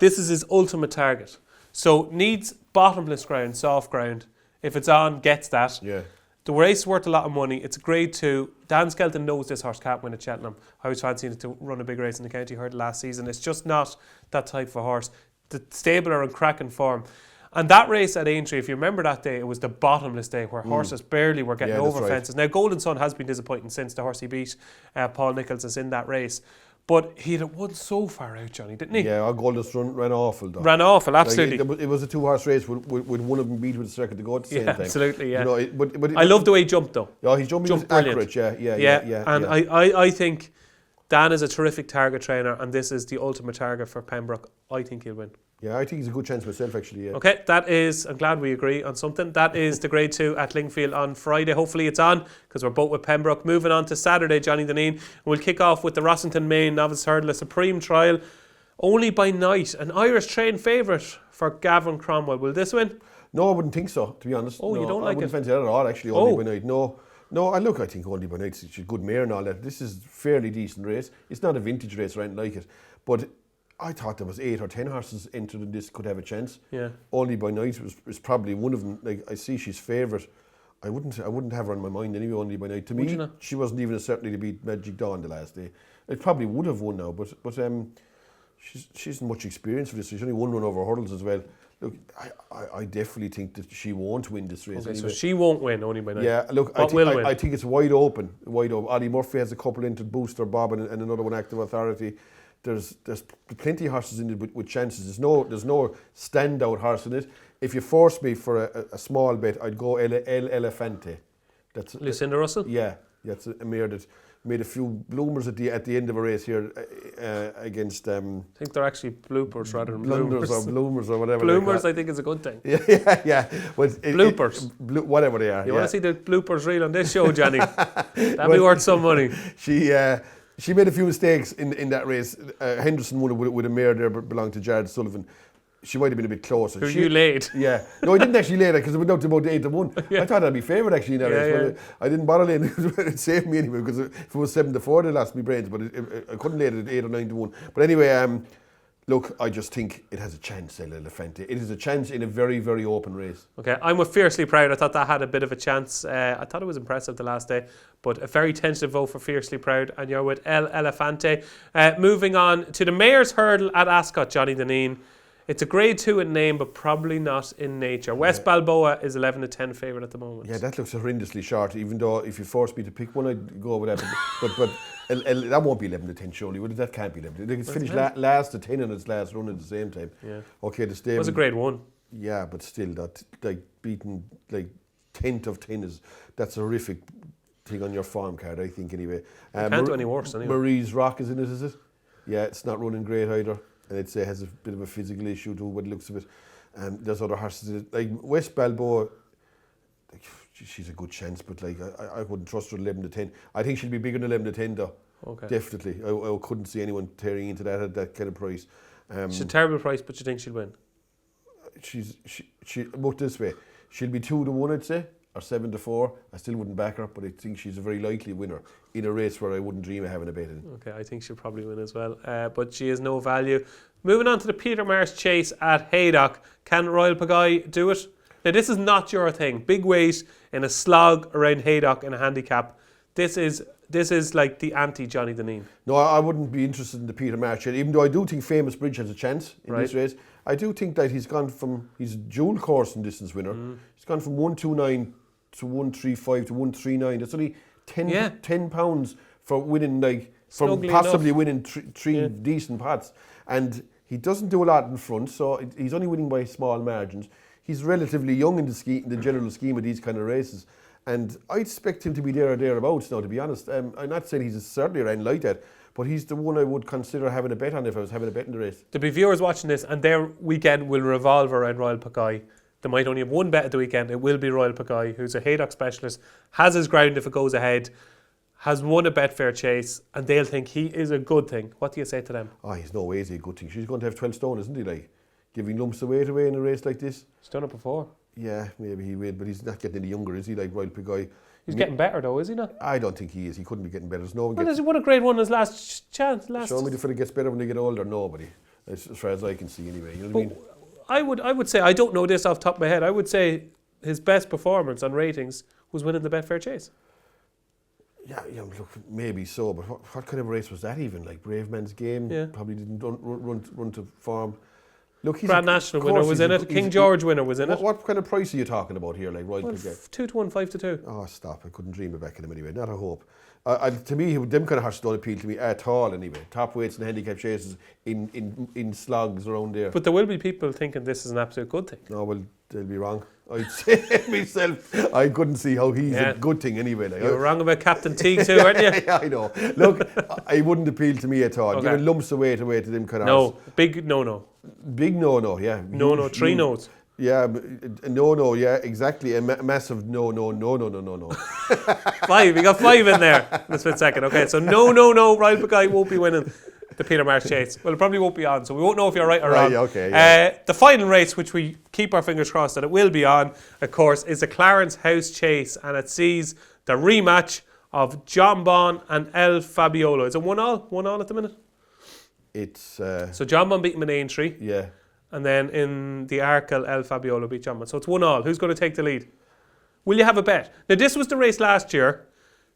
this is his ultimate target, so needs bottomless ground, soft ground. If it's on, gets that. Yeah. The race is worth a lot of money. It's a Grade 2. Dan Skelton knows this horse can't win at Cheltenham. I was fancying it to run a big race in the county hurdle last season. It's just not that type of horse. The stable are in cracking form. And that race at Aintree, if you remember that day, it was the bottomless day where horses barely were getting over fences. Now, Golden Sun has been disappointing since the horse he beat, Paul Nicholls, is in that race. But he had won so far out, Johnny, didn't he? Yeah, our Golden Sun ran awful, though. Ran awful, absolutely. Like it was a 2-horse race with one of them beat with a second to go at the same time. Absolutely, yeah. You know, but I love the way he jumped, though. Yeah, his jumping is accurate, yeah. And I think Dan is a terrific target trainer, and this is the ultimate target for Pembroke. I think he'll win. Yeah, I think he's a good chance myself, actually, yeah. Okay, that is, I'm glad we agree on something. That is the Grade 2 at Lingfield on Friday. Hopefully it's on, because we're both with Pembroke. Moving on to Saturday, Johnny Dineen. We'll kick off with the Rossington Main Novice Hurdle, a Supreme Trial. Only by night, an Irish train favourite for Gavin Cromwell. Will this win? No, I wouldn't think so, to be honest. Oh, no, you don't like it? I wouldn't fancy that at all, actually, only by night. No, I think only by night. It's a good mare and all that. This is a fairly decent race. It's not a vintage race or anything like it, but I thought there was 8 or 10 horses entered in this could have a chance. Yeah. Only by Night was probably one of them. Like I see she's favourite. I wouldn't have her on my mind anyway. Only by Night. To me, she wasn't even a certainty to beat Magic Dawn the last day. It probably would have won now, but she hasn't much experience for this. She's only one run over hurdles as well. Look, I definitely think that she won't win this race. Okay, anyway. so she won't win only by Night. Yeah, look, I think it's wide open. Ollie Murphy has a couple entered, Booster Bob and another one, Active Authority. There's plenty of horses in it with chances. There's no standout horse in it. If you force me for a small bet, I'd go El Elefante. That's Lucinda Russell? Yeah, that's a mare that made a few bloomers at the end of a race here against. I think they're actually bloopers rather than blunders bloomers. or bloomers or whatever. Bloomers, I think, is a good thing. Yeah. Well, bloopers. Whatever they are. You want to see the bloopers reel on this show, Johnny? That'd be worth some money. She made a few mistakes in that race. Henderson won with a mare there, but belonged to Jared Sullivan. She might have been a bit closer. Who you laid? Yeah. No, I didn't actually lay that because it went up to about 8-1. Yeah. I thought I'd be favoured actually in that race. But I didn't bother laying it. It saved me anyway because if it was 7-4, they lost me brains. But I couldn't lay it at 8 or 9-1. But anyway, look, I just think it has a chance, El Elefante. It is a chance in a very, very open race. Okay, I'm with Fiercely Proud. I thought that had a bit of a chance. I thought it was impressive the last day, but a very tentative vote for Fiercely Proud, and you're with El Elefante. Moving on to the Mayor's Hurdle at Ascot, Johnny Dineen. It's a grade 2 in name, but probably not in nature. West Balboa is 11-10 favourite at the moment. Yeah, that looks horrendously short, even though if you force me to pick one, I'd go with that. But that won't be 11-10 surely, would it? That can't be 11. It's finished last to 10 in its last run at the same time. Yeah. Okay, the stable. It was a grade 1. Yeah, but still, that like beating like 10th of 10 that's a horrific thing on your form card, I think, anyway. Can't do any worse, anyway. Marie's Rock is in it, is it? Yeah, it's not running great either. And I'd say it has a bit of a physical issue too, what it looks of it. There's other horses in it. Like West Balboa, like, she's a good chance, but like I wouldn't trust her 11-10. I think she'll be bigger than 11-10 though. Okay. Definitely. I couldn't see anyone tearing into that at that kind of price. It's a terrible price, but you think she'll win? She look this way. She'll be 2-1, I'd say, or 7-4. I still wouldn't back her, but I think she's a very likely winner in a race where I wouldn't dream of having a bet in. Okay, I think she'll probably win as well, but she is no value. Moving on to the Peter Marsh Chase at Haydock. Can Royal Pagaille do it? Now, this is not your thing. Big weight in a slog around Haydock in a handicap. This is like the anti-Johnny Dineen. No, I wouldn't be interested in the Peter Marsh yet, even though I do think Famous Bridge has a chance in this race. I do think that he's a dual course and distance winner. He's gone from 129 to 135 to 139. That's only 10 pounds for winning, like, from possibly winning three decent pots. And he doesn't do a lot in front, so he's only winning by small margins. He's relatively young in the general scheme of these kind of races. And I expect him to be there or thereabouts now, to be honest. I'm not saying he's certainly around like that, but he's the one I would consider having a bet on if I was having a bet in the race. There'll be viewers watching this, and their weekend will revolve around Royal Pagaille. They might only have one bet at the weekend. It will be Royal Pagaille, who's a Haydock specialist, has his ground if it goes ahead, has won a Betfair Chase, and they'll think he is a good thing. What do you say to them? Oh, he's no way is he a good thing. She's going to have 12 stone, isn't he? Like, giving lumps of weight away in a race like this. He's done it before. Yeah, maybe he will, but he's not getting any younger, is he? Like Royal Pagaille. He's getting better though, is he not? I don't think he is. He couldn't be getting better. There's no one. Well, has he won a grade 1 his last chance? Show me the fella gets better when they get older. Nobody, as far as I can see, anyway. You know what I mean? I would say, I don't know this off the top of my head. I would say his best performance on ratings was winning the Betfair Chase. Yeah, look, maybe so, but what kind of race was that even? Like Brave Man's Game probably didn't run to form. Look, he's Grand National winner was in it. King George winner was in it. What kind of price are you talking about here, like Royal Pagaille? 2-1, 5-2. Oh, stop! I couldn't dream of backing him anyway. Not a hope. To me, them kind of horses don't appeal to me at all. Anyway, top weights and handicap chases in slogs around there. But there will be people thinking this is an absolute good thing. No, well, they'll be wrong. I'd say myself, I couldn't see how he's a good thing anyway. Like, you were wrong about Captain Teague too, weren't you? Yeah, I know. Look, I wouldn't appeal to me at all. Giving lumps of weight away to them kind of horses. Big no-no. Big no-no, yeah. No, 3 no's. Yeah, no, yeah, exactly. A massive no. 5, we got 5 in there in a split second. Okay, so no, Royal Pagaille won't be winning the Peter Marsh Chase. Well, it probably won't be on, so we won't know if you're right or wrong. Okay, yeah. The final race, which we keep our fingers crossed that it will be on, of course, is the Clarence House Chase, and it sees the rematch of John Bon and El Fabiolo. Is it 1-1? 1-1 at the minute? It's So John Bunn beat him in Aintree, yeah. and then in the Arkle, El Fabiolo beat John Bunn. So it's 1-1. Who's going to take the lead? Will you have a bet? Now, this was the race last year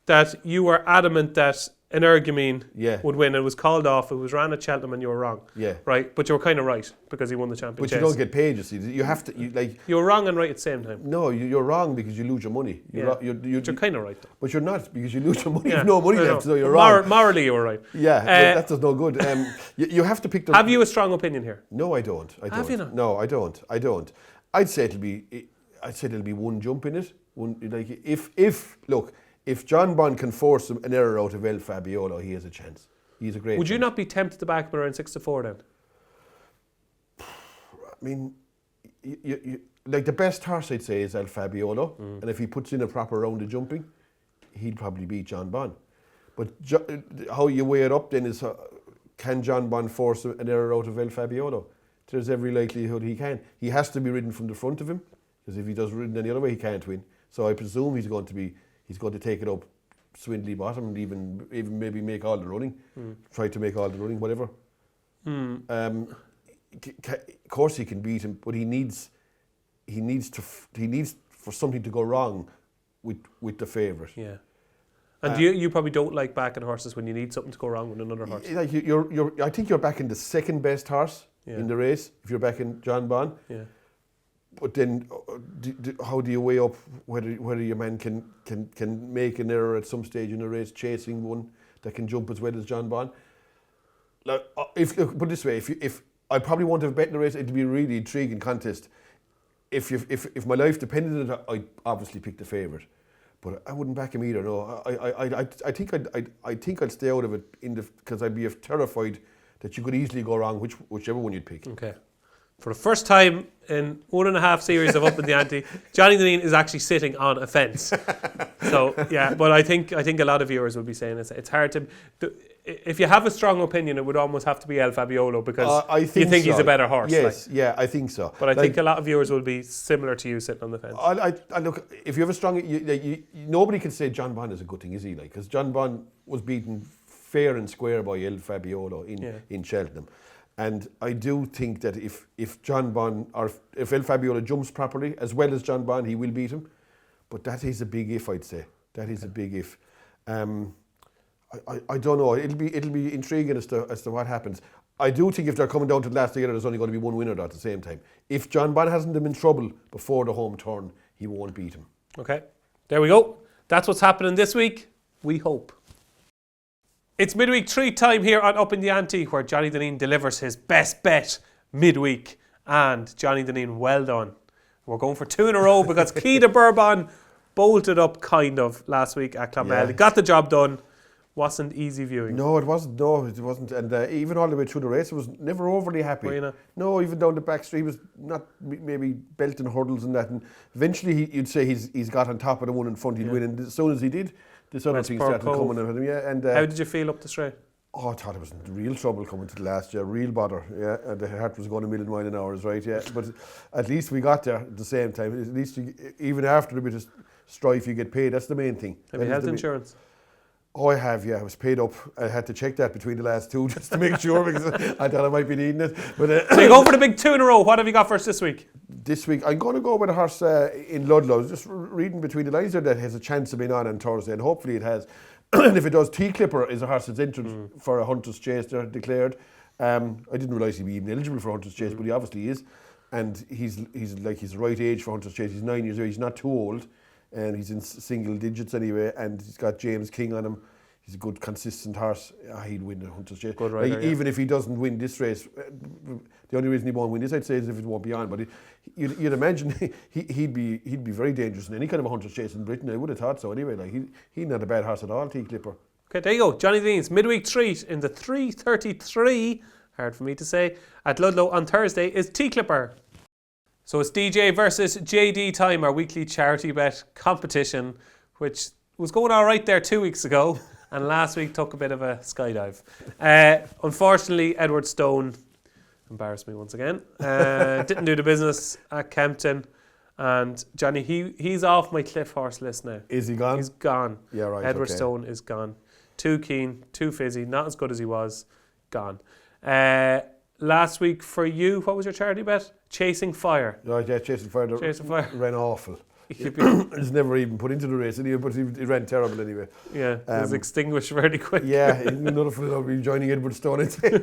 that you were adamant that Energumene Yeah. would win. It was called off. It was ran at Cheltenham and you were wrong. Yeah. Right? But you were kind of right because he won the But championship. you don't get paid, you see. You have to, You were wrong and right at the same time. no, you're wrong because you lose your money. But you're kind of right, though. But you're not, because you lose your money. Yeah, You've no money I know. left, so you're wrong. Morally, you were right. Yeah, that does no good. You have to pick the... Have you a strong opinion here? No, I don't. Have you not? No, I don't. I'd say it'll be one jump in it. If John Bond can force an error out of El Fabiolo, he has a chance. He's a great Would you chance. not be tempted to back him around 6-4 then? I mean, you, the best horse I'd say is El Fabiolo, and if he puts in a proper round of jumping, he'd probably beat John Bond. But how you weigh it up then is, can John Bond force an error out of El Fabiolo? There's every likelihood he can. He has to be ridden from the front of him, because if he does ridden any other way, he can't win. So I presume he's going to take it up Swindley bottom and even maybe make all the running, try to make all the running, whatever. Of course he can beat him, but he needs for something to go wrong with the favourite. Yeah. And you probably don't like backing horses when you need something to go wrong with another horse. Like I think you're backing the second best horse in the race if you're backing John Bond. Yeah. But then, how do you weigh up whether your man can make an error at some stage in a race, chasing one that can jump as well as John Bond? Like, put it this way, if I probably want to have bet in the race, it'd be a really intriguing contest. If my life depended on it, I'd obviously pick the favourite, but I wouldn't back him either. No, I think I'd stay out of it because I'd be terrified that you could easily go wrong, whichever one you'd pick. Okay. For the first time in 1.5 series of Upping The Ante, Johnny Dineen is actually sitting on a fence. So yeah, but I think a lot of viewers will be saying it's hard to. If you have a strong opinion, it would almost have to be El Fabiolo because you think he's a better horse. Yes, yeah, I think so. But I think a lot of viewers will be similar to you sitting on the fence. I look, if you have a strong, nobody can say John Bond is a good thing, is he? Like, because John Bond was beaten fair and square by El Fabiolo in Cheltenham. And I do think that if John Bond or if El Fabiolo jumps properly as well as John Bond, he will beat him. But that is a big if, I'd say. That is a big if. I don't know. It'll be intriguing as to what happens. I do think if they're coming down to the last together, there's only going to be one winner at the same time. If John Bond hasn't been in trouble before the home turn, he won't beat him. Okay, there we go. That's what's happening this week. We hope. It's midweek treat time here on Upping The Ante, where Johnny Dineen delivers his best bet midweek. And Johnny Dineen, well done. We're going for 2 in a row because Key de Bourbon bolted up kind of last week at Clonmel. He got the job done. Wasn't easy viewing. No, it wasn't. And even all the way through the race, I was never overly happy. Were you not? No, even down the back street, he was not maybe belting hurdles and that. And eventually, you'd say he's got on top of the one in front, he'd win. And as soon as he did, this other thing started coming at him. Yeah, and how did you feel up the straight? Oh, I thought it was in real trouble coming to the last year, real bother. Yeah, and the heart was going a million miles an hour, right? Yeah, but at least we got there at the same time. At least even after a bit of strife, you get paid. That's the main thing. Have you health insurance? Oh, I have, yeah. I was paid up. I had to check that between the last two just to make sure because I thought I might be needing it. But so you go for the big 2 in a row. What have you got for us this week? This week, I'm going to go with a horse in Ludlow. I was just reading between the lines there that has a chance of being on Thursday, and hopefully it has. And if it does, T-Clipper is a horse that's entered for a Hunter's Chase. They're declared. I didn't realise he'd be even eligible for Hunter's Chase, but he obviously is. And he's the right age for Hunter's Chase. He's 9 years old. He's not too old, and he's in single digits anyway. And he's got James King on him. He's a good, consistent horse. He'd win the Hunter's Chase. Good rider, even if he doesn't win this race, the only reason he won't win this, I'd say, is if it won't be on. But you'd imagine he'd be very dangerous in any kind of a Hunter's Chase in Britain. I would have thought so anyway. Like he's not a bad horse at all, T-Clipper. Okay, there you go. Johnny Dineen's midweek treat in the 3:33, hard for me to say, at Ludlow on Thursday is T-Clipper. So it's DJ versus JD time, our weekly charity bet competition, which was going all right there 2 weeks ago. And last week took a bit of a skydive. Unfortunately, Edward Stone embarrassed me once again. Didn't do the business at Kempton. And Johnny, he's off my Cliff Horse list now. Is he gone? He's gone. Yeah, right. Edward okay. Stone is gone. Too keen, too fizzy, not as good as he was. Gone. Last week for you, what was your charity bet? Chasing Fire. Right, yeah, Chasing Fire. Chasing Fire. Ran awful. He's never even put into the race anyway, but he ran terrible anyway. Yeah, it was extinguished very quick. Yeah, another fellow will be joining Edward Stone instead.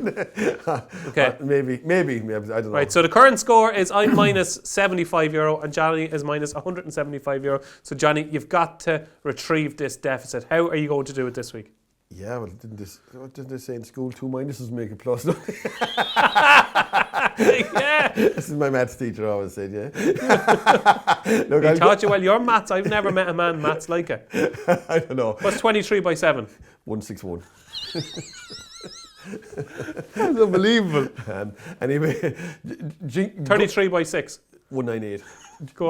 Okay. Maybe, I don't know. Right, so the current score is I'm minus €75 and Johnny is minus €175. So Johnny, you've got to retrieve this deficit. How are you going to do it this week? Yeah, well, didn't they say in school 2 minuses make a plus? Yeah. This is my maths teacher always said, yeah. Look, He taught you well. Your maths, I've never met a man maths like it. I don't know. What's 23 by 7? 161. That's unbelievable. Anyway, 33 by 6. 198. Go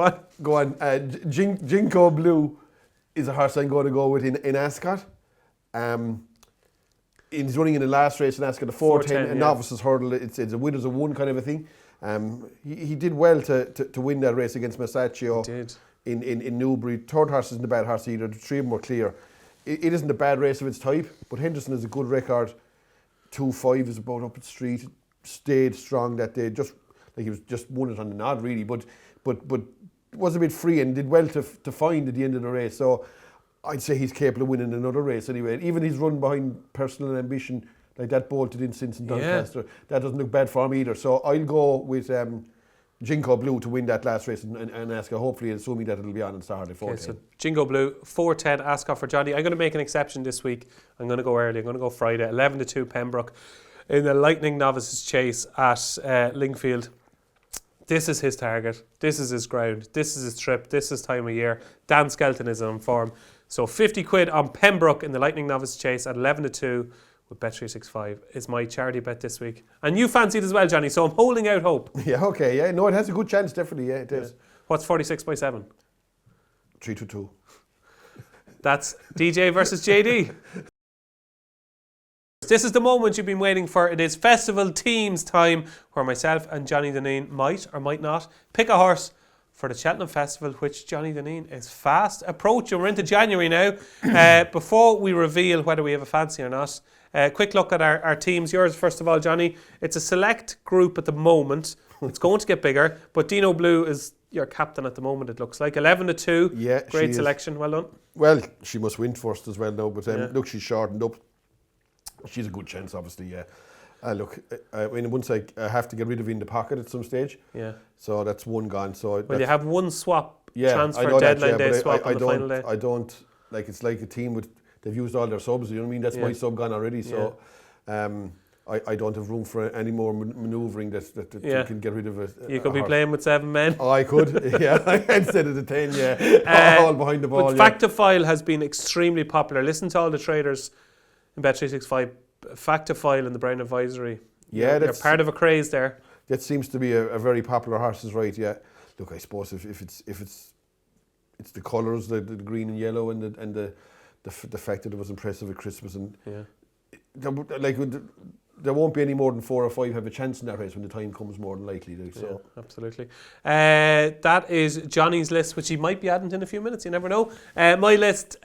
on. Jinko Blue is a horse I'm going to go with in Ascot. He's running in the last race in Ascot, the 410, a novice's hurdle. It's a winners of one kind of a thing. He did well to win that race against Masaccio in Newbury. Third horse isn't a bad horse either. The three of them were clear. It isn't a bad race of its type, but Henderson has a good record. 2-5 is about up at street. Stayed strong that day. He was just won it on the nod really, but was a bit free and did well to find at the end of the race. So I'd say he's capable of winning another race anyway. Even his run behind Personal Ambition, like that bolted in since in Doncaster, that doesn't look bad for him either. So I'll go with Jinko Blue to win that last race and Ascot, hopefully, assuming that it'll be on Saturday 4:10. Okay, so Jingo Blue, 4:10 Ascot for Johnny. I'm going to make an exception this week. I'm going to go early. I'm going to go Friday, 11-2 Pembroke in the Lightning Novices Chase at Lingfield. This is his target. This is his ground. This is his trip. This is time of year. Dan Skelton is on form. So 50 quid on Pembroke in the Lightning Novice Chase at 11-2 with Bet365 is my charity bet this week. And you fancy it as well, Johnny, so I'm holding out hope. Yeah, okay, yeah. No, it has a good chance, definitely, yeah, it is. What's 46 by 7? 3-2. That's DJ versus JD. This is the moment you've been waiting for. It is festival teams time where myself and Johnny Dineen might or might not pick a horse for the Cheltenham Festival, which Johnny Dineen is fast approaching. We're into January now. Before we reveal whether we have a fancy or not, quick look at our teams. Yours, first of all, Johnny. It's a select group at the moment. It's going to get bigger, but Dino Blue is your captain at the moment, it looks like. 11-2. Yeah, great selection. Well done. Well, she must win first as well now, but look, she's shortened up. She's a good chance, obviously, yeah. Look, I mean, once I have to get rid of In the Pocket at some stage. Yeah. So that's one gone. So well, you have one swap transfer deadline day swap on the final day. I don't, like, it's like a team with, they've used all their subs, you know what I mean? That's my sub gone already. So I don't have room for any more manoeuvring that you can get rid of it. You could be playing with 7 men. Oh, I could, yeah. Instead of the 10, all behind the ball. Factifile has been extremely popular. Listen to all the traders in Bet365. Factifile and the Brown Advisory. Yeah, you're part of a craze there. That seems to be a very popular horse, is right. Yeah, look, I suppose if it's the colours, the green and yellow, and the fact that it was impressive at Christmas, and there won't be any more than 4 or 5 have a chance in that race when the time comes, more than likely. So yeah, absolutely. That is Johnny's list, which he might be adding in a few minutes. You never know. My list.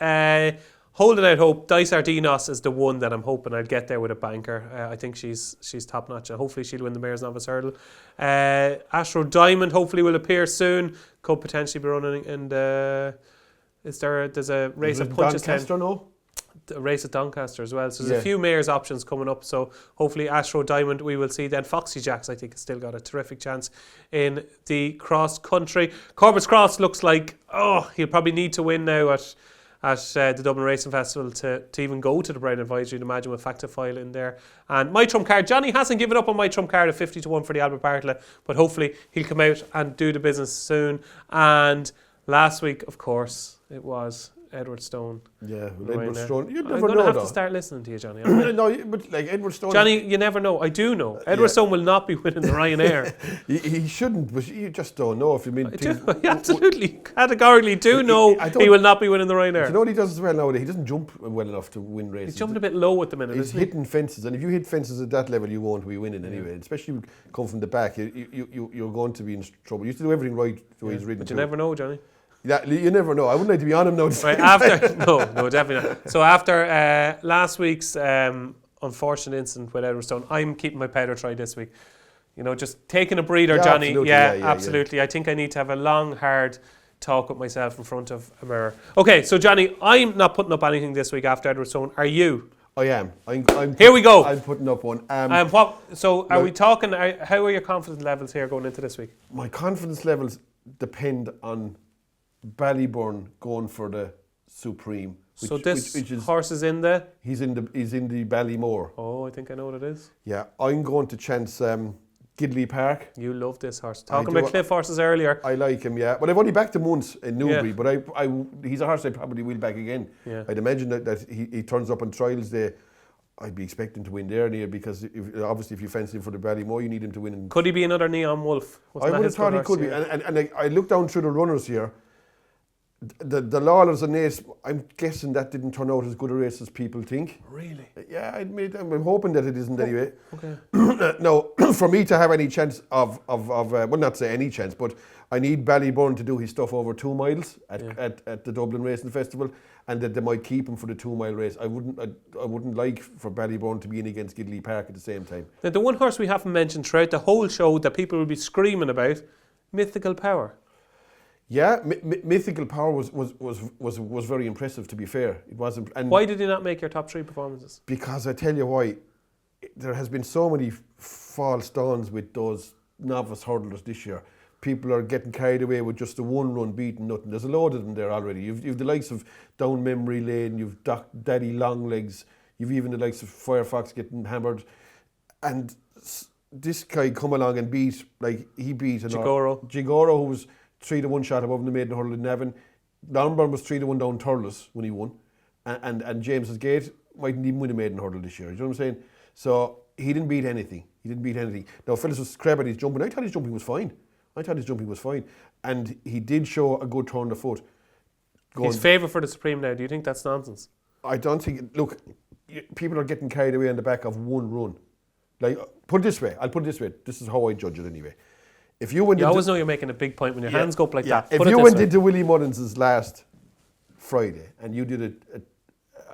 Holding out hope, Dice Ardinos is the one that I'm hoping I'll get there with a banker. I think she's top notch, and hopefully she'll win the Mayor's Novice Hurdle. Astro Diamond hopefully will appear soon. Could potentially be running. And there's a race at Punchestown. No? A race at Doncaster as well. So there's a few Mayor's options coming up. So hopefully Astro Diamond we will see. Then Foxy Jacks I think has still got a terrific chance in the cross country. Corbett's Cross looks like he'll probably need to win now at the Dublin Racing Festival to even go to the Brown Advisory, you'd imagine, with Factifile in there. And my trump card, Johnny hasn't given up on my trump card of 50-1 for the Albert Bartlett, but hopefully he'll come out and do the business soon. And last week, of course, it was Edward Stone. Yeah, well, Edward Stone. You'd never know. I'm going to have to start listening to you, Johnny. No, but like Edward Stone. Johnny, you never know. I do know. Edward Stone will not be winning the Ryanair. he shouldn't, but you just don't know if you mean. I absolutely, categorically do know he will not be winning the Ryanair. You know what he does as well nowadays? He doesn't jump well enough to win races. He's jumping a bit low at the minute. He's hitting fences, and if you hit fences at that level, you won't be winning anyway. Especially come from the back, you're going to be in trouble. You used to do everything right the way he's ridden. But you never know, Johnny. Yeah, you never know. I wouldn't like to be on him now. Right, after no, definitely not. So after last week's unfortunate incident with Edward Stone, I'm keeping my powder dry this week. You know, just taking a breather, Yeah, Johnny. absolutely, Yeah, yeah, absolutely. I think I need to have a long, hard talk with myself in front of a mirror. Okay, so Johnny, I'm not putting up anything this week after Edward Stone. Are you? I am. I'm Here we go. I'm putting up one. So are we talking, how are your confidence levels here going into this week? My confidence levels depend on Ballyburn going for the Supreme. So this horse is in the? He's in the Ballymore. Oh, I think I know what it is. Yeah, I'm going to chance Gidley Park. You love this horse. Talking about cliff horses earlier. I like him, yeah. But I've only backed him once in Newbury, Yeah. but he's a horse I probably will back again. Yeah. I'd imagine that he turns up on trials day. I'd be expecting to win there, Neil, because obviously if you fancy him for the Ballymore, you need him to win. Could he be another Neon Wolf? I would have thought he could be. And I looked down through the runners here. The Lawlers and Ace, I'm guessing that didn't turn out as good a race as people think. Really? Yeah, I'm hoping that it isn't anyway. Okay. Now, for me to have any chance of well, not say any chance, but I need Ballyburn to do his stuff over 2 miles at the Dublin Racing Festival, and that they might keep him for the 2 mile race. I wouldn't like for Ballyburn to be in against Gidley Park at the same time. Now, the one horse we haven't mentioned throughout the whole show that people will be screaming about, Mythical Power. Yeah, Mythical Power was very impressive. To be fair, it wasn't. And why did he not make your top 3 performances? Because I tell you why, there has been so many false dawns with those novice hurdlers this year. People are getting carried away with just the 1 run beating nothing. There's a load of them there already. You've the likes of Down Memory Lane, you've Daddy Longlegs, you've even the likes of Firefox getting hammered, and this guy come along and beat Jigoro, who was 3-1 shot above the maiden hurdle in Navan. Longburn was 3-1 down Turles when he won, and James's Gate mightn't even win a maiden hurdle this year. You know what I'm saying? So he didn't beat anything. Now Phyllis was crabbing his jumping. I thought his jumping was fine, and he did show a good turn of foot. He's favourite for the Supreme now. Do you think that's nonsense? I don't think. Look, people are getting carried away on the back of 1 run. Like, put it this way. I'll put it this way. This is how I judge it anyway. If you went, you always know you're making a big point when your hands go up like that. If you went into Willie Mullins's last Friday and you did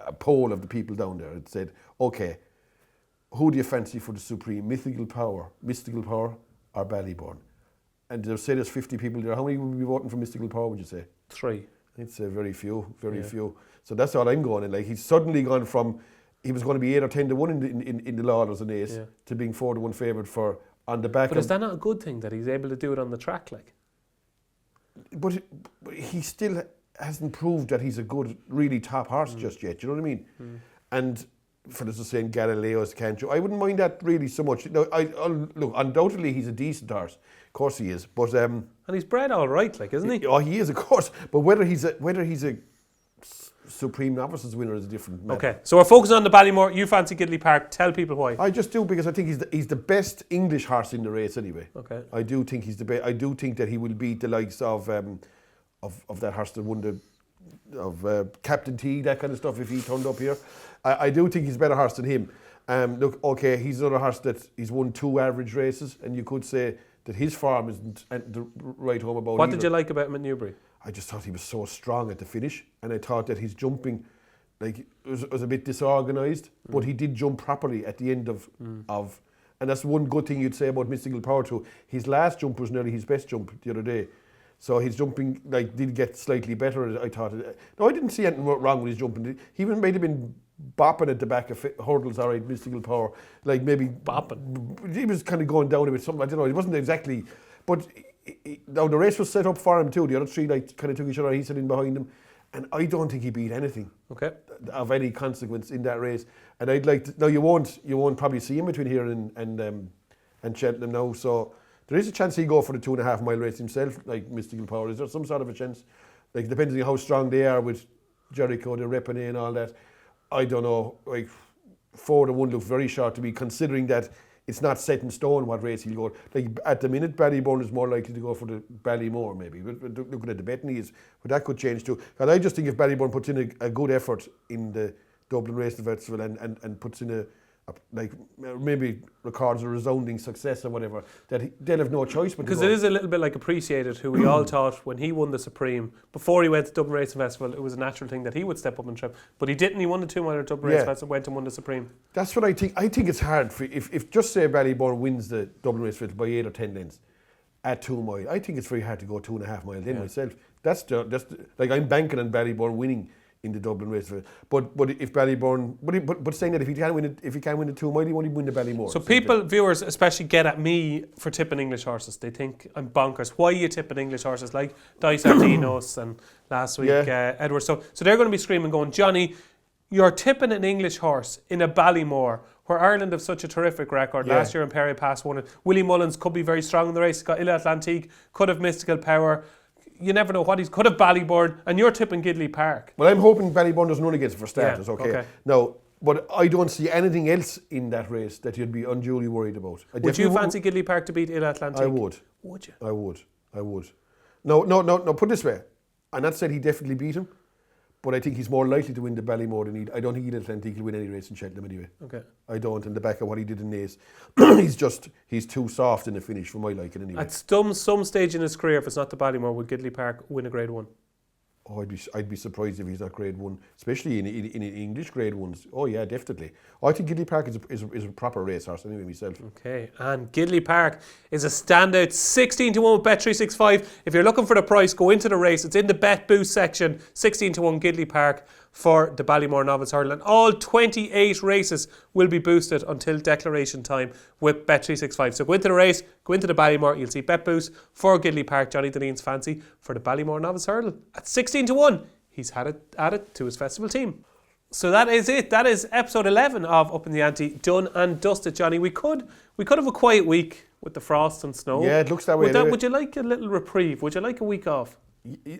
a poll of the people down there, it said, okay, who do you fancy for the Supreme, Mystical Power, or Ballyburn? And they'll say there's 50 people there. How many would be voting for Mystical Power, would you say? 3. I'd say very few. So that's all I'm going in. Like, he's suddenly gone from, he was going to be 8 or 10-1 in the Lawlers and Ace to being 4-1 favourite for on the back. But is that not a good thing that he's able to do it on the track, like? But he still hasn't proved that he's a good, really top horse just yet. You know what I mean? And for the saying Galileo's can't you? I wouldn't mind that really so much. No, look, undoubtedly he's a decent horse. Of course he is. But and he's bred all right, like, isn't he? Oh, he is, of course. But whether he's a Supreme Novices winner is a different matter. Okay, so we're focusing on the Ballymore. You fancy Gidley Park. Tell people why. I just do, because I think he's the best English horse in the race anyway. Okay. I do think he's the best. I do think that he will beat the likes of that horse that won Captain T, that kind of stuff, if he turned up here. I do think he's a better horse than him. Look, okay, he's another horse that he's won 2 average races, and you could say that his form isn't the right home about. What did you like about him at Newbury? I just thought he was so strong at the finish, and I thought that his jumping, like, was a bit disorganised, but he did jump properly at the end of, and that's one good thing you'd say about Mystical Power too. His last jump was nearly his best jump the other day, so his jumping did get slightly better. I thought. No, I didn't see anything wrong with his jumping. He might have been bopping at the back of hurdles, all right, Mystical Power, like maybe bopping. He was kind of going down a bit. Something, I don't know. It wasn't exactly, but. Now the race was set up for him too. The other 3 kind of took each other. He sat in behind him, and I don't think he beat anything of any consequence in that race. And I'd like to. Now you won't probably see him between here and Cheltenham now. So there is a chance he'll go for the 2.5 mile race himself, like Mystical Power. Is there some sort of a chance? Like, depending on how strong they are with Jericho, the Repenay and all that. I don't know. Like, 4-1 looks very short to me, considering that. It's not set in stone what race he'll go. Like, at the minute, Ballyburn is more likely to go for the Ballymore, maybe. But looking at the betting, but that could change too. And I just think if Ballyburn puts in a good effort in the Dublin Racing Festival and puts in like maybe records a resounding success or whatever, that they'll have no choice but Because to go. it is a little bit like Appreciated, who we all thought when he won the Supreme, before he went to Dublin Racing Festival, it was a natural thing that he would step up and trip. But he didn't. He won the 2 mile at Dublin Racing Festival, went and won the Supreme. That's what I think. I think it's hard for if just say Ballybourne wins the Dublin Race Festival by 8 or 10 lengths at 2 mile. I think it's very hard to go 2.5 miles in myself. That's like I'm banking on Ballybourne winning in the Dublin Race Festival. But if Ballybourne, but saying that if he can win the 2 mile, he won't even win the Ballymore. So people, viewers especially, get at me for tipping English horses. They think I'm bonkers. Why are you tipping English horses like Dice Ardinos and last week Edward? So they're going to be screaming, going, Johnny, you're tipping an English horse in a Ballymore, where Ireland have such a terrific record. Last year Imperial Pass won it. Willie Mullins could be very strong in the race. He's got Ile Atlantique, could have Mystical Power. You never know what could have Ballybourne, and you're tipping Gidley Park. Well, I'm hoping Ballybourne doesn't run against it for starters, Yeah, okay? okay. Now, but I don't see anything else in that race that you'd be unduly worried about. Would you fancy Gidley Park to beat Ile Atlantique? I would. Would you? I would. No, put it this way. I'm not saying he definitely beat him, but I think he's more likely to win the Ballymore than I don't think Ile Atlantique will win any race in Cheltenham anyway. Okay. I don't, in the back of what he did in Naas. he's too soft in the finish for my liking anyway. At some stage in his career, if it's not the Ballymore, would Gidley Park win a Grade 1? Oh, I'd be surprised if he's not Grade 1, especially in English Grade 1s. Oh yeah, definitely. I think Gidley Park is a proper racehorse anyway myself. Okay, and Gidley Park is a standout 16 to 1 with Bet365. If you're looking for the price, go into the race. It's in the Bet Boost section. 16 to 1 Gidley Park for the Ballymore Novice Hurdle. And all 28 races will be boosted until declaration time with Bet365. So go into the race, go into the Ballymore, you'll see Bet Boost for Gidley Park. Johnny Dineen's fancy for the Ballymore Novice Hurdle at 16 to 1. He's had it added to his festival team. So that is it. That is episode 11 of Upping The Ante, done and dusted, Johnny. We could have a quiet week with the frost and snow. Yeah, it looks that way. Would you like a little reprieve? Would you like a week off?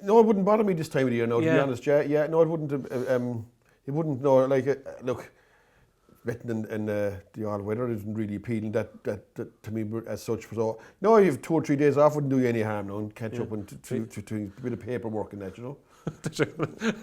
No, it wouldn't bother me this time of the year now, to be honest. Yeah, no, it wouldn't. It wouldn't. No, like look, betting and the all weather isn't really appealing. That to me as such. So no, you have 2 or 3 days off wouldn't do you any harm. No, and catch up and to a bit of paperwork and that, you know. I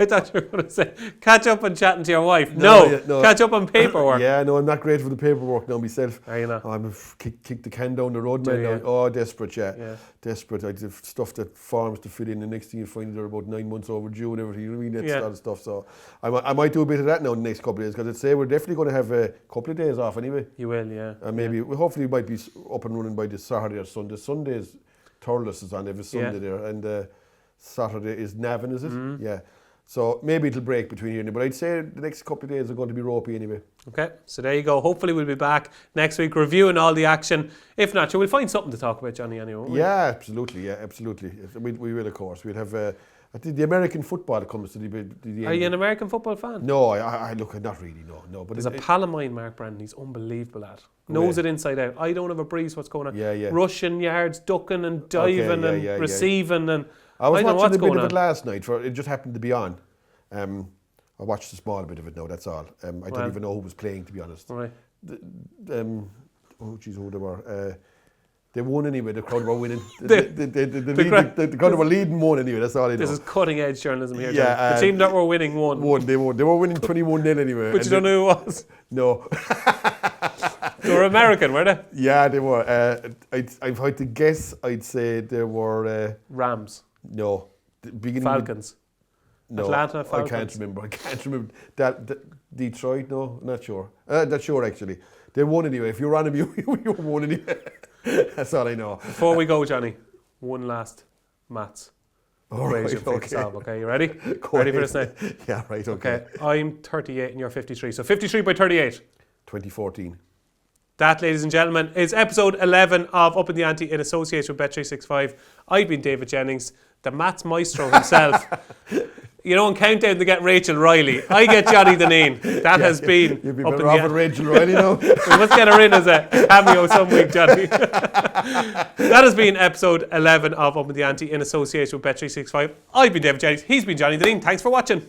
thought you were going to say catch up and chatting to your wife. No, catch up on paperwork. Yeah, no, I'm not great for the paperwork now myself. Are you not? I'm kick the can down the road, man. Now. Oh, desperate, yeah. Desperate. I have stuff that forms to fill in. The next thing you find they're about 9 months overdue and everything. You know what I mean? That sort of stuff. So I might do a bit of that now in the next couple of days, because I'd say we're definitely going to have a couple of days off anyway. You will, yeah. And maybe hopefully we might be up and running by this Saturday or Sunday. Sunday's Thurles is on every Sunday there, and Saturday is Navan, is it? Mm-hmm. Yeah. So maybe it'll break between here and there, but I'd say the next couple of days are going to be ropey anyway. Okay, so there you go. Hopefully we'll be back next week reviewing all the action. If not, we'll find something to talk about, Johnny, anyway, won't we? Yeah, absolutely. We will, of course. We'll have I think the American football comes to the end. Are you an American football fan? No, I look, not really, no. But there's a pal of mine, Mark Brandon, he's unbelievable at. Knows it inside out. I don't have a breeze what's going on. Yeah. Rushing yards, ducking and diving and receiving and I was watching a bit of it last night. It just happened to be on. I watched a small bit of it now, that's all. I don't even know who was playing, to be honest. Right. Who they were. They won anyway, the crowd were winning. The crowd were leading one anyway, that's all I know. This is cutting edge journalism here, the team that were winning won. They were winning 21-0 anyway. But you don't know who it was? No. They were American, were they? Yeah, they were. I've had to guess, I'd say they were... Rams. No. Falcons. No, Atlanta Falcons. I can't remember. That Detroit, no, not sure. Not sure, actually. They won anyway. If you're on them, you won anyway. That's all I know. Before we go, Johnny, one last maths. All right, okay. Okay, you ready? Ready for this now? Yeah, right, okay. I'm 38 and you're 53. So 53 by 38. 2014. That, ladies and gentlemen, is episode 11 of Upping The Ante in association with Bet365. I've been David Jennings, the maths maestro himself. You know, in Countdown to get Rachel Riley, I get Johnny Dineen. That has been... You'd be better off with Rachel Riley now. We must get her in as a cameo some week, Johnny. That has been episode 11 of Upping The Ante in association with Bet365. I've been David Jennings. He's been Johnny Dineen. Thanks for watching.